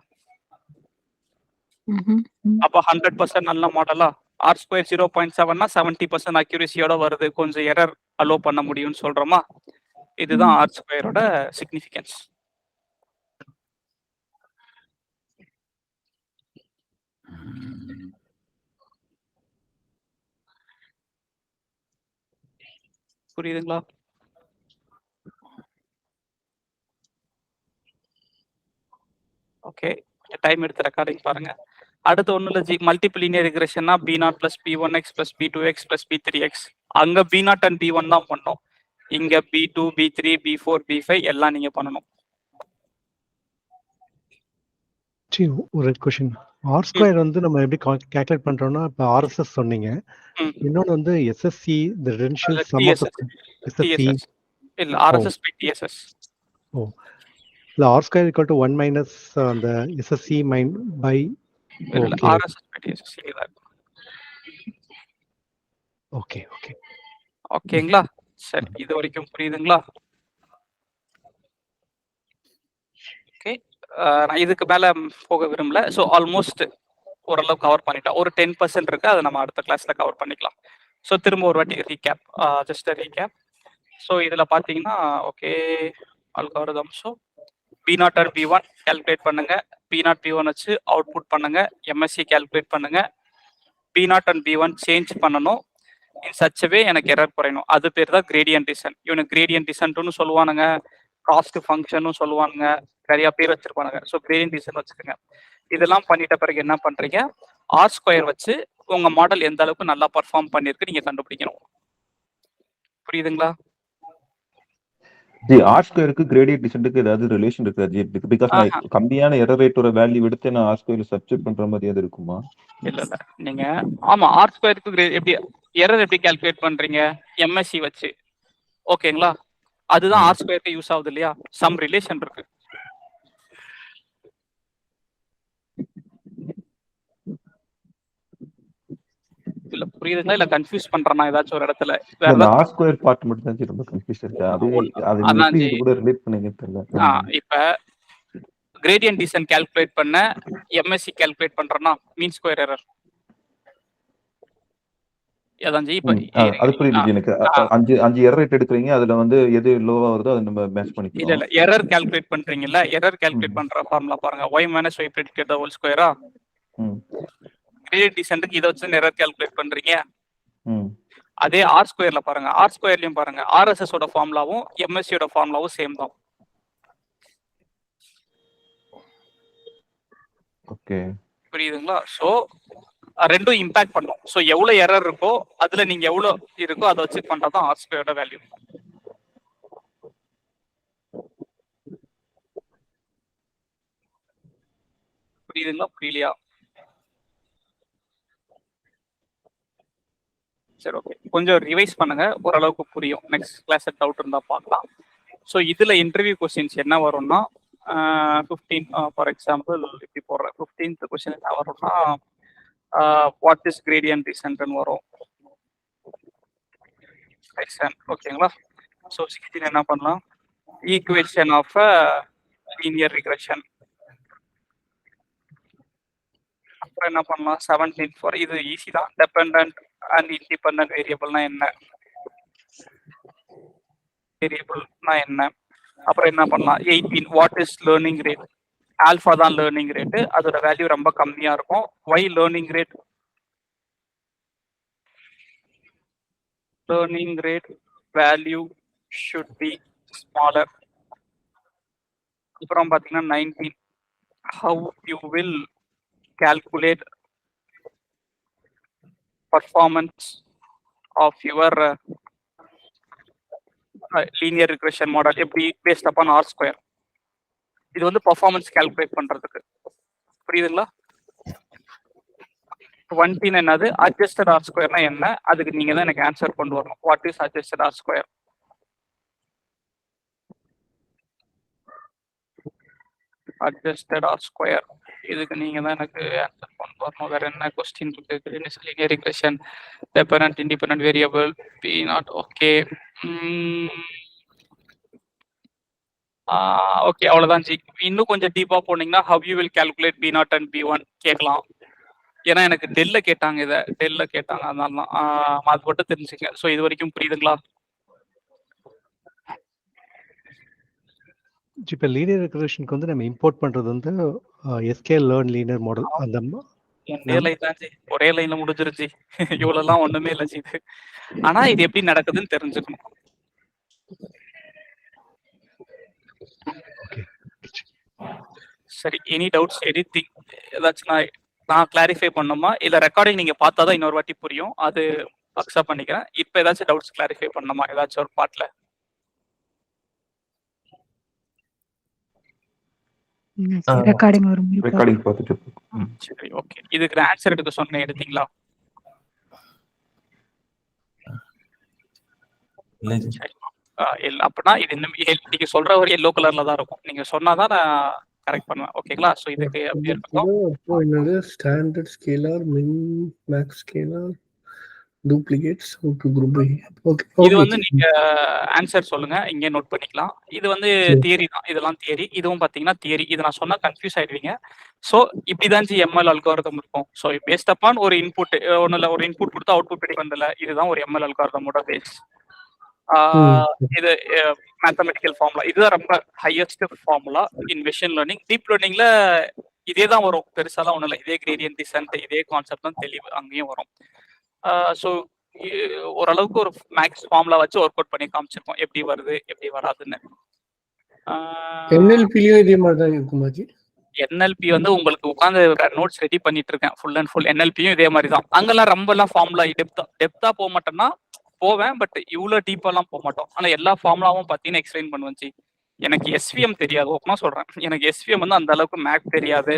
அப்போ 100% நல்ல மாடலா? ஆர் ஸ்கொயர் 0.7னா 70% அக்யூரேசியோட வருது, கொஞ்சம் எரர் அலோ பண்ண முடியும்னு சொல்றோமா? இதுதான் ஆர் ஸ்கொயரோட சிக்னிஃபிகன்ஸ். புரியுதுங்களா? ஓகே, டைம் எடுத்து ரெக்கார்டிங் பாருங்க. அடுத்து ஒன்றும் இல்லை G, multiple linear ரிக்ரெஷன்னா B0 + B1x + B2x + B3x. அங்கே B0 and B1 தான் பண்ணோம். இங்கே B2 B3 B4 B5 எல்லாம் நீங்க பண்ணணும். ஒரு கொஸ்டின், ஆர் ஸ்கொயர் வந்து நம்ம எப்படி கால்குலேட் பண்றோம்னா, இப்போ ஆர்எஸ்எஸ் சொன்னீங்க, இன்னொன்று வந்து SSC the residential sum of SSC இல்ல RSS by TSS. ஓ, இல்ல R square equal to 1 minus அந்த SSC by RSS by TSS. Okay okay ஓகேங்களா? சரி, இது வரைக்கும் புரியுதுங்களா? ஓகே, நான் இதுக்கு மேல போக விரும்பல. ஸோ ஆல்மோஸ்ட் ஓரளவு கவர் பண்ணிட்டோம். ஒரு 10% இருக்கு, அதை நம்ம அடுத்த கிளாஸ்ல கவர் பண்ணிக்கலாம். ஸோ திரும்ப ஒரு வாட்டி ரீகேப், ஜஸ்ட் ரீகேப். ஸோ இதில் பார்த்தீங்கன்னா okay algorithm. So B0 and B1 calculate பண்ணுங்க, B0 B1 வச்சு அவுட்புட் பண்ணுங்க, MSE கால்குலேட் பண்ணுங்க, B0 and B1 சேஞ்ச் பண்ணணும். இன் சச் வே எனக்கு எரர் குறையணும். அது பேர் தான் கிரேடியன்ட் டிசன்ட். இவனுக்கு கிரேடியன்ட் டிசன்ட்னு சொல்லுவானுங்க, காஸ்ட் ஃபங்க்ஷனும் சொல்லுவானுங்க, நிறைய பேர் வச்சிருப்பானுங்க. ஸோ கிரேடியன்ட் டிசன்ட் வச்சுக்கோங்க. இதெல்லாம் பண்ணிட்ட பிறகு என்ன பண்றீங்க, ஆர் ஸ்கொயர் வச்சு உங்க மாடல் எந்த அளவுக்கு நல்லா பர்ஃபார்ம் பண்ணிருக்கு நீங்க கண்டுபிடிக்கணும். புரியுதுங்களா? ஜி ஆர் ஸ்கொயருக்கு கிரேடியன்ட் டிசென்ட்க்கு ஏதாவது ரிலேஷன் இருக்கா ஜி? பிகாஸ் நான் கம்மியான எரர் ரேட்டோட வேல்யூ எடுத்து நான் ஆர் ஸ்கொயர்ல சப்ஸ்டிட்யூட் பண்ற மாதிரி அது இருக்குமா? இல்ல நீங்க ஆமா ஆர் ஸ்கொயருக்கு எப்படி எரர் எப்படி கால்குலேட் பண்றீங்க, எம்எஸ்சி வச்சு. ஓகேங்களா? அதுதான் ஆர் ஸ்கொயருக்கு யூஸ் ஆகுது இல்லையா? சம் ரிலேஷன் இருக்கு. இல்ல புரியுதுங்களா? இல்ல கன்ஃபியூஸ் பண்றேனா ஏதாச்சும் ஒரு இடத்துல? அந்த ஆர் ஸ்கொயர் பார்ட் மட்டும் தான் ஜி ரொம்ப கன்ஃபியூஸ் இருக்கு. அது எப்படி இது கூட ரிலேட் பண்ணீங்கன்னு தெரியல. இப்ப கிரேடியன்ட் டிசென்ட் கால்குலேட் பண்ண எம்எஸ்சி கால்குலேட் பண்றேன்னா மீன் ஸ்கொயர் எரர் அதான் ஜி. இப்ப அது புரியுது எனக்கு. 5 எரர் ரேட் எடுக்கிறீங்க, அதுல வந்து எது லோவா வருதோ அதை நம்ம மேட்ச் பண்ணிக்கலாம். இல்ல எரர் கால்குலேட் பண்றீங்கல்ல, எரர் கால்குலேட் பண்ற ஃபார்முலா பாருங்க, y - y predicted the whole square. Gradient டிசென்ட்க்கு இத வச்சு எரர் கால்குலேட் பண்றீங்க. அதே ஆர் ஸ்கொயர்ல பாருங்க, ஆர் ஸ்கொயர்லயும் பாருங்க, ஆர்எஸ்எஸ் ஓட ஃபார்முலாவும் எம்எஸ்சி ஓட ஃபார்முலாவும் சேம் தான். ஓகே புரியுதுங்களா? சோ ரெண்டும் இம்பாக்ட் பண்ணும். சோ எவ்வளவு எரர் இருக்கோ அதுல நீங்க எவ்வளவு இருக்கோ அதை வச்சு பண்றதுதான் ஆர் ஸ்கொயரோட வேல்யூ. புரியுதுங்களா? புரியலையா? சரி ஓகே, கொஞ்சம் ரிவைஸ் பண்ணுங்க, ஓரளவுக்கு புரியும். நெக்ஸ்ட் கிளாஸ் டவுட் இருந்தா பார்க்கலாம். ஸோ இதுல இன்டர்வியூ கொஸ்டின்ஸ் என்ன வரும்னா 15 ஃபார் எக்ஸாம்பிள் இப்படி போடுறேன். 15th கொஸ்டின் என்ன வரும்னா வாட் இஸ் கிரேடியன்ட் டிசென்ட்னு வரும். ஓகேங்களா? ஸோ 16 என்ன பண்ணலாம், ஈக்குவேஷன் ஆஃப் லீனியர் ரிக்ரெஷன். அப்புறம் என்ன பண்ணலாம் 17 ஃபார் இது ஈஸி தான், டெபெண்டன்ட் அண்ட் இண்டிபெண்டன்ட் வேரியபிள்னா என்ன, வேரியபிள்னா என்ன. அப்புறம் என்ன பண்ணலாம் 18 what is learning rate. Alpha தான் லேர்னிங் ரேட்டு, அதோட வேல்யூ ரொம்ப கம்மியா இருக்கும். Why learning rate, learning rate value should be smaller. அப்புறம் பாத்தீங்கன்னா 19 how you will calculate performance of your linear regression model எப்படி based upon R square. இது வந்து performance calculate பண்றதுக்கு. புரியுதுங்களா? 20 என்னது, adjusted R square என்ன, அதுக்கு நீங்க தான் எனக்கு ஆன்சர் கொண்டு வரணும். what is adjusted R square. adjusted R square இதுக்கு நீங்க தான் எனக்கு ஆன்சர் கொண்டு வரணும். வேற என்ன क्वेश्चन இருக்கு? linear regression, dependent independent variable, p not. Okay okay அவ்வளவுதான் ஜி. இன்னும் கொஞ்சம் டீப்பா போனீங்கன்னா how you will calculate b not and b1 கேட்கலாம். ஏன்னா எனக்கு டெல்ல கேட்டாங்க, இதை டெல்ல கேட்டாங்க, அதனால தான் அது மட்டும் தெரிஞ்சுங்க. ஸோ இது வரைக்கும் புரியுதுங்களா? இப்போ லீனியர் ரெக்ரெஷனுக்கு வந்து நம்ம இம்போர்ட் பண்றது வந்து எஸ்கேல் லேர்ன் லீனியர் மாடல். அந்த ஒரே லைன்ல முடிஞ்சிருச்சு. இவ்வளவுலாம் ஒண்ணுமே இல்லை ஜி. ஆனா இது எப்படி நடக்குதுன்னு தெரிஞ்சுக்கணும். சரி, எனி டவுட்ஸ், எனிதிங் ஏதாச்சும் நான் கிளாரிஃபை பண்ணுமா, இல்ல ரெக்கார்டிங் நீங்க பார்த்தாதான் இன்னொரு வாட்டி புரியும், அது அக்செப்ட் பண்ணிக்கிறேன். இப்போ ஏதாச்சும் டவுட்ஸ் கிளாரிஃபை பண்ணுமா ஏதாச்சும் ஒரு பார்ட்ல? ரெக்கார்டிங் வரும். ரெக்கார்டிங் பார்த்துட்டு. சரி ஓகே, இதுக்கு ஆன்சர் எடுக்க சொன்னேன், எடுத்தீங்களா? இல்ல அப்படின்னா இது இன்னும் நீங்க சொல்ற ஒரு எல்லோ கலர்ல தான் இருக்கும். நீங்க சொன்னாதான் நான் கரெக்ட் பண்ணுவேன். ஓகேங்களா? சோ இதுக்கு அப்படியே இருக்கும். இப்போ என்னது standard scaler, min max scaler, duplicates, okay group. Okay இது வந்து நீங்க ஆன்சர் சொல்லுங்க, இங்கே நோட் பண்ணிக்கலாம். இது வந்து தியரி தான், இதெல்லாம் தியரி. இதுவும் பாத்தீங்கன்னா தியரி. இது நான் சொன்னா கன்ஃபியூஸ் ஆயிடுவீங்க. சோ இப்படிதான் எம்எல் அல்காரிதம் இருக்கும். சோ பேஸ்ட் அப்பான் ஒரு இன்புட், ஒண்ணுல ஒரு இன்புட் கொடுத்து அவுட்புட் பிடி பண்ணல, இதுதான் ஒரு எம்எல் அல்காரிதமோட பேஸ். இது மேத்தமெட்டிக்கல் ஃபார்முலா, இதுதான் ரொம்ப highest formula in machine learning. Deep லேர்னிங்ல இதே தான் வரும், பெருசாலாம் ஒண்ணும் இல்லை. இதே கிரேடியன்ட் டிசென்ட், இதே கான்செப்ட் தான் தெளிவு அங்கேயும் வரும். ஸோ ஓரளவுக்கு ஒரு மேக்ஸ் ஃபார்முலா வச்சு ஒர்க் அவுட் பண்ணி காமிச்சிருக்கோம், எப்படி வருது எப்படி வராதுன்னு. என்எல்பிலயும் இதே மாதிரி தான் இருக்குமா ஜி? என்எல்பி வந்து உங்களுக்கு உட்காந்து நோட்ஸ் ரெடி பண்ணிட்டு இருக்கேன் ஃபுல் அண்ட் ஃபுல். என்எல்பியும் இதே மாதிரி தான். அங்கெல்லாம் ரொம்பலாம் ஃபார்முலா டெப்தா போக மாட்டேன்னா போவேன், பட் இவ்வளோ டீப்பாலாம் போக மாட்டோம். ஆனால் எல்லா ஃபார்முலாவும் பார்த்தீங்கன்னா எக்ஸ்பிளைன் பண்ணுவேன். எனக்கு எஸ்விஎம் தெரியாது, ஓப்பனா சொல்றேன். எனக்கு எஸ்விஎம் வந்து அந்த அளவுக்கு மேக் தெரியாது.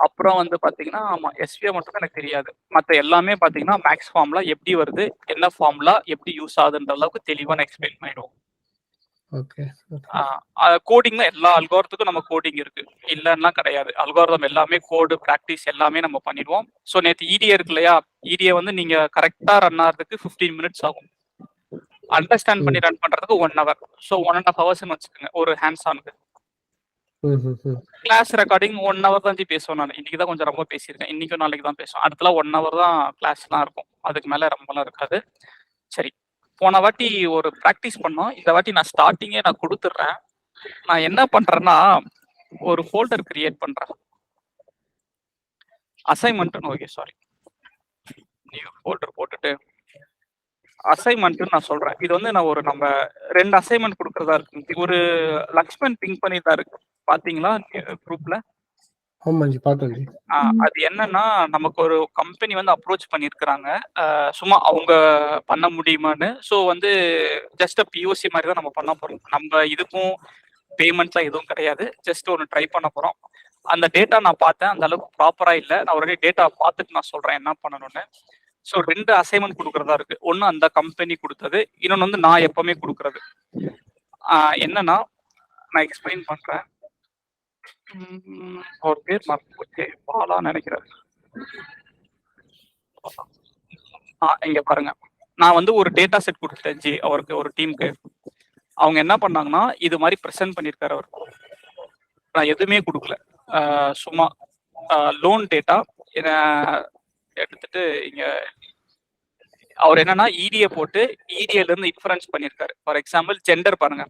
அப்புறம் வந்து பாத்தீங்கன்னா ஆமா எஸ்விஎம் மட்டும் தான் எனக்கு தெரியாது. மற்ற எல்லாமே பாத்தீங்கன்னா மேக்ஸ் ஃபார்முலா எப்படி வருது, என்ன ஃபார்முலா எப்படி யூஸ் ஆகுதுன்ற அளவுக்கு தெளிவா நான் எக்ஸ்பிளைன் பண்ணிடுவோம். ஓகே. கோடிங்ல எல்லா அல்காரத்துக்கும் நம்ம கோடிங் இருக்கு, இல்லன்னா கிடையாது. அல்காரதம் எல்லாமே கோடு ப்ராக்டிஸ் எல்லாமே நம்ம பண்ணிடுவோம். ஸோ நேற்று இடிஏ இருக்கு இல்லையா, இடிஏ வந்து நீங்க கரெக்டா ரன் ஆகிறதுக்கு 15 மினிட்ஸ் ஆகும். அண்டர்ஸ்டாண்ட் பண்ணி ரன் பண்றதுக்கு 1 hour. ஸோ 1.5 hours வச்சுக்கோங்க ஒரு ஹேண்ட்ஸ் ஆனுக்கு. கிளாஸ் ரெக்கார்டிங் 1 hour தான் பேசுவேன் நான். இன்னைக்கு தான் கொஞ்சம் ரொம்ப பேசியிருக்கேன், இன்னைக்கும் நாளைக்கு தான் பேசுவேன். அடுத்தலாம் 1 hour தான் கிளாஸ்லாம் இருக்கும், அதுக்கு மேல ரொம்பலாம் இருக்காது. சரி, போன வாட்டி ஒரு ப்ராக்டிஸ் பண்ணோம், இந்த வாட்டி நான் ஸ்டார்டிங்கே நான் கொடுத்துட்றேன். நான் என்ன பண்றேன்னா ஒரு ஃபோல்டர் கிரியேட் பண்றேன், assignment. Okay sorry, new folder போட்டுட்டு அசைன்மெண்ட் நான் சொல்றேன். இது வந்து நான் நம்ம 2 அசைன்மெண்ட் கொடுக்கறதா இருக்கு. ஒரு லக்ஷ்மன் பிங்க் பண்ணி தான் இருக்கு, பாத்தீங்களா குரூப்ல? அது என்னன்னா நமக்கு ஒரு கம்பெனி வந்து அப்ரோச் பண்ணிருக்காங்க, சும்மா அவங்க பண்ண முடியுமான்னு. ஸோ வந்து ஜஸ்ட் பிஓசி மாதிரி தான் நம்ம பண்ண போறோம். நம்ம இதுக்கும் பேமெண்ட்லாம் எதுவும் கிடையாது, ஜஸ்ட் ஒன்று ட்ரை பண்ண போறோம். அந்த டேட்டா நான் பார்த்தேன், அந்த அளவுக்கு ப்ராப்பரா இல்லை. நான் ஆல்ரெடி டேட்டா பார்த்துட்டு நான் சொல்றேன் என்ன பண்ணணும்னு. ஸோ 2 அசைன்மெண்ட் கொடுக்கறதா இருக்கு. ஒன்று அந்த கம்பெனி கொடுத்தது, இன்னொன்று வந்து நான் எப்பவுமே கொடுக்கறது. என்னன்னா நான் எக்ஸ்பிளைன் பண்றேன். அவர் பேர் மறந்து போச்சு, பாலா நினைக்கிறேன். இங்க பாருங்க, நான் வந்து ஒரு டேட்டா செட் கொடுத்துட்டேன் அவருக்கு, ஒரு டீமுக்கு. அவங்க என்ன பண்ணாங்கன்னா இது மாதிரி ப்ரெசென்ட் பண்ணியிருக்காரு அவர். நான் எதுவுமே கொடுக்கல, சும்மா லோன் டேட்டா எடுத்துட்டு இங்க அவர் என்னன்னா இடிஏ போட்டு இடிஏல இருந்து இன்ஃபரன்ஸ் பண்ணியிருக்காரு. ஃபார் எக்ஸாம்பிள் ஜெண்டர் பாருங்க,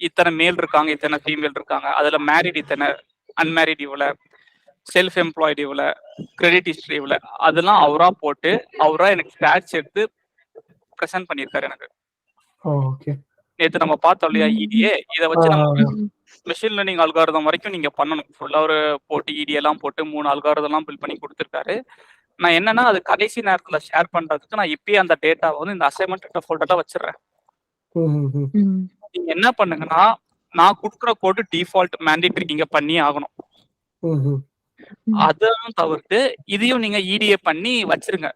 இத்தனை மேல் இருக்காங்க, இத்தனை ஃபீமேல் இருக்காங்க, அதுல மேரிட் இத்தனை, அன்மேரிட் இவ்வளோ, செல்ஃப் எம்ப்ளாய்டு இவ்வளோ, கிரெடிட் ஹிஸ்டரி இவ்வளோ, அதெல்லாம் அவரா போட்டு அவரா எனக்கு ஸ்டாட்ச் எடுத்து ப்ரெசென்ட் பண்ணியிருக்காரு எனக்கு. நேற்று நம்ம பார்த்தோம் இல்லையா இடிஏ, இதை வச்சு நம்ம மெஷின் லேர்னிங் அல்காரிதம் வரைக்கும் நீங்க பண்ணணும். ஃபுல்லா ஒரு போட்டு இடியெல்லாம் போட்டு 3 அல்காரிதம்லாம் பில்ட் பண்ணி கொடுத்துருக்காரு. நான் என்னன்னா அது கடைசி நேரத்துல ஷேர் பண்றதுக்கு நான் இப்பயே அந்த டேட்டாவை வந்து இந்த அசைன்மெண்ட் ஃபோல்டர்ல வச்சிடுறேன். நீங்க என்ன பண்ணுங்கன்னா நான் கொடுக்குற கோடு டிஃபால்ட் மேண்டேட்டரி நீங்க பண்ணி ஆகணும். அதெல்லாம் தவிர்த்து இதையும் நீங்க இடிஏ பண்ணி வச்சிருங்க.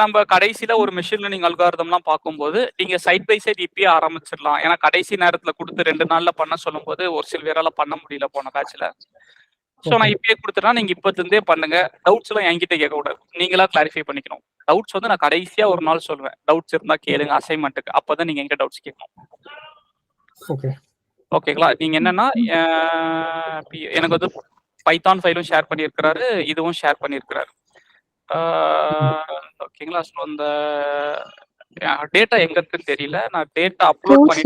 நம்ம கடைசியில ஒரு மெஷின் லேர்னிங் அல்காரிதம்லாம் பார்க்கும்போது நீங்க சைட் பை சைட் இப்பயே ஆரம்பிச்சிடலாம். ஏன்னா கடைசி நேரத்துல கொடுத்து 2 நாள்ல பண்ண சொல்லும் போது ஒரு சில பேரால பண்ண முடியல போன பேட்ச்ல. ஸோ நான் இப்பயே கொடுத்துட்டா நீங்க இப்பத்திருந்தே பண்ணுங்க. டவுட்ஸ் எல்லாம் என்கிட்ட கேட்கக்கூடாது, நீங்களா கிளாரிஃபை பண்ணிக்கணும். டவுட்ஸ் வந்து நான் கடைசியா ஒரு நாள் சொல்லுவேன், டவுட்ஸ் இருந்தா கேளுங்க அசைன்மெண்ட்டுக்கு, அப்பதான் நீங்க என்கிட்ட டவுட்ஸ் கேட்கணும். ஓகேங்களா? நீங்க என்னன்னா எனக்கு வந்து பைத்தான் ஃபைலும் ஷேர் பண்ணியிருக்கிறாரு, இதுவும் ஷேர் பண்ணியிருக்கிறாரு. ஓகேங்களா? ஸோ அந்த டேட்டா எங்க இருக்குன்னு தெரியல, நான் டேட்டா அப்லோட் பண்ணி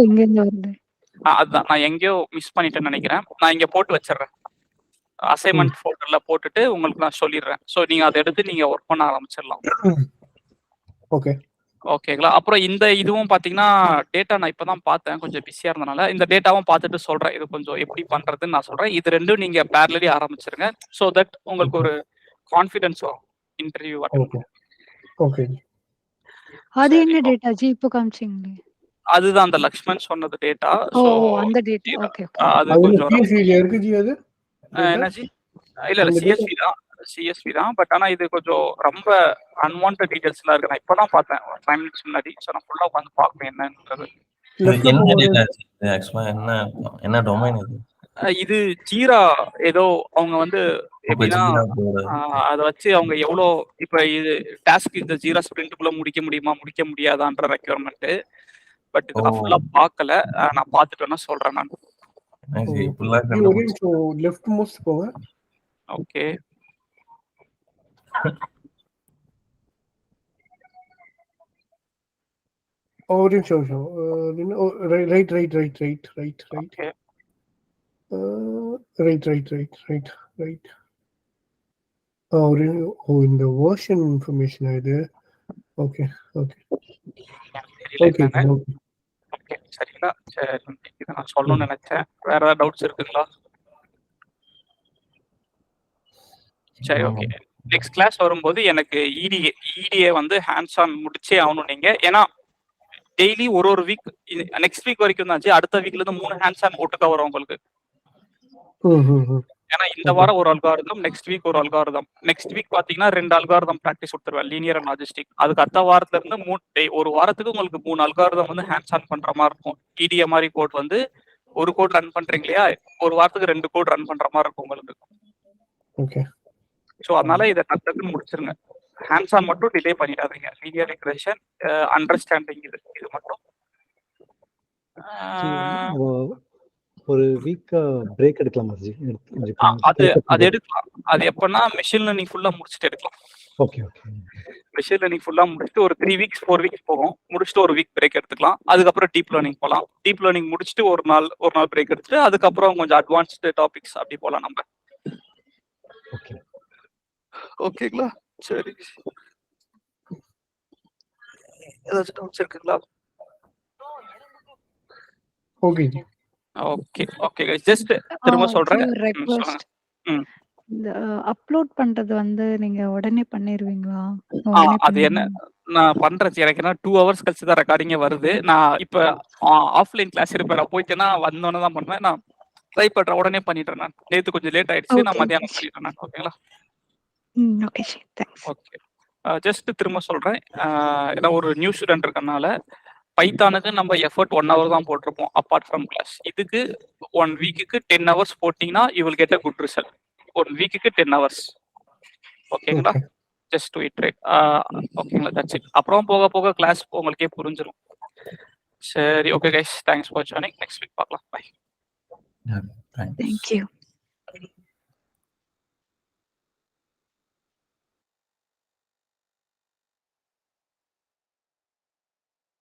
அதுதான் நான் எங்கேயோ மிஸ் பண்ணிட்டேன்னு நினைக்கிறேன். நான் இங்க போட்டு வச்சிடுறேன், அசைன்மெண்ட் ஃபோல்டர்ல போட்டுட்டு உங்களுக்கு நான் சொல்லிடுறேன். ஸோ நீங்க அதை எடுத்து நீங்க ஒர்க் பண்ண ஆரம்பிச்சிடலாம். ஓகேங்களா? அப்புறம் இந்த இதுவும் பாத்தீங்கன்னா டேட்டா நான் இப்பதான் பார்த்தேன், கொஞ்சம் பிஸியா இருந்தனால இந்த டேட்டாவும் பார்த்துட்டு சொல்றேன், இது கொஞ்சம் எப்படி பண்றதுன்னு நான் சொல்றேன். இது ரெண்டும் நீங்க பேரலி ஆரம்பிச்சிருங்க, ஸோ தட் உங்களுக்கு ஒரு கான்ஃபிடன்ஸ் வரும் இன்டர்வியூ அட்டெண்ட். அது என்ன டேட்டா ஜி இப்போ காமிச்சீங்களே? அதுதான் அந்த லக்ஷ்மன் சொன்னது டேட்டா. ஓ அந்த டேட்டா. ஓகே அது கொஞ்சம் என்னாச்சு? இல்ல சிஎஸ்வி தான், பட் ஆனா இது கொஞ்சம் ரொம்ப அன்வான்ட் டீடைல்ஸ்லாம் இருக்கு. நான் இப்பதான் பார்த்தேன் ஒரு 5 minutes முன்னாடி. ஸோ நான் ஃபுல்லா உட்காந்து பார்ப்பேன் என்னன்றது. என்ன டொமைன் இது? இது ஜீரா ஏதோ அவங்க வந்து எப்படின்னா அதை வச்சு அவங்க எவ்வளோ இப்ப இது டாஸ்க் இந்த ஜீரா ஸ்பிரிண்ட்டுக்குள்ள முடிக்க முடியுமா முடிக்க முடியாதான்ற ரெக்யர்மெண்ட். பட் இது நான் ஃபுல்லா பார்க்கல, நான் பார்த்துட்டு வேணா சொல்றேன் நான். ஓகே இந்த வெர்ஷன் இன்ஃபர்மேஷன் இது. ஓகே சரிங்களா? சரி, இதை நான் சொல்லணும்னு நினைச்சேன். வேற ஏதாவது டவுட்ஸ் இருக்குங்களா? சரி, ஓகே. நெக்ஸ்ட் கிளாஸ் வரும்போது எனக்கு இடிஏ வந்து ஹேண்ட்ஸ் ஆன் முடிச்சே ஆகணும் நீங்க. ஏன்னா டெய்லி ஒரு வீக், நெக்ஸ்ட் வீக் வரைக்கும் தான். அடுத்த வீக்ல இருந்து 3 ஹேண்ட்ஸ் ஆன் ஒட்டுக்கா வரும் உங்களுக்கு. ஏன்னா இந்த வாரம் ஒரு அல்காரிதம், நெக்ஸ்ட் வீக் ஒரு அல்காரிதம். நெக்ஸ்ட் வீக் பாத்தீங்கன்னா 2 அல்காரிதம் ப்ராக்டிஸ் கொடுத்துருவேன், லீனியர் அண்ட் லாஜிஸ்டிக். அதுக்கு அடுத்த வாரத்துல இருந்து ஒரு வாரத்துக்கு உங்களுக்கு 3 அல்காரிதம் வந்து ஹேண்ட்ஸ் ஆன் பண்ற மாதிரி இருக்கும். இடிஏ மாதிரி கோட் வந்து ஒரு கோட் ரன் பண்றீங்க இல்லையா, ஒரு வாரத்துக்கு 2 கோட் ரன் பண்ற மாதிரி இருக்கும் உங்களுக்கு. ஓகே. ஸோ அதனால இதை டக்குன்னு முடிச்சிருங்க. ஹேண்ட்ஸ் ஆன் மட்டும் டிலே பண்ணிடாதீங்க. லீனியர் ரிக்ரெஷன், அண்டர்ஸ்டாண்டிங், இது மட்டும். ஒரு வீக் பிரேக் எடுக்கலாமா ஜி? அது எடுக்கலாம். அது எப்பன்னா மெஷின் லேர்னிங் ஃபுல்லா முடிச்சுட்டு எடுக்கலாம். Okay okay. மெஷின் லேர்னிங் ஃபுல்லா முடிச்சுட்டு ஒரு 3 வீக்ஸ் 4 வீக்ஸ் போகும். முடிச்சுட்டு ஒரு வீக் பிரேக் எடுத்துக்கலாம். அதுக்கப்புறம் டீப் லேர்னிங் போகலாம். டீப் லேர்னிங் முடிச்சுட்டு ஒரு நாள் பிரேக் எடுத்துட்டு அதுக்கப்புறம் கொஞ்சம் அட்வான்ஸ்டு டாபிக்ஸ் அப்படி போகலாம் நம்ம. ஓகே. ஓகேங்களா? சரி, ஏதாச்சும் டவுட்ஸ் இருக்குங்களா? Okay. Okay okay guys, just திரும்ப சொல்றேன். இந்த அப்லோட் பண்றது வந்து நீங்க உடனே பண்ணிடுவீங்களா? அது என்ன நான் பண்றேன், எனக்கு என்ன 2 ஹவர்ஸ் கழிச்சு தான் ரெக்கார்டிங்கே வருது. நான் இப்ப ஆஃப்லைன் கிளாஸ் இருப்பேன், நான் போயிட்டேன்னா வந்தோன்னே தான் பண்ணுவேன். நான் ட்ரை பண்றேன், உடனே பண்ணிடுறேன். நான் நேற்று கொஞ்சம் லேட் ஆயிடுச்சு, நான் மத்தியானம் பண்ணிடுறேன் நான். ஓகேங்களா? Okay thanks. ஓகே, ஜஸ்ட் திரும்ப சொல்றேன். ஏன்னா ஒரு நியூ ஸ்டூடெண்ட் இருக்கறனால பைத்தானுக்கு நம்ம எஃபர்ட் 1 hour தான் போட்டிருப்போம் அப்பார்ட் ஃப்ரம் கிளாஸ். இதுக்கு 1 வீக்குக்கு 10 hours போட்டீங்கன்னா you will get a good result. 1 வீக்குக்கு 10 hours. ஓகேங்களா? Just to iterate. ஓகேங்களா? That's it. அப்புறம் போக போக கிளாஸ் உங்களுக்கே புரிஞ்சிடும். சரி, okay guys, thanks for joining. Next week பார்க்கலாம். Bye. Yeah, thanks. Thank you.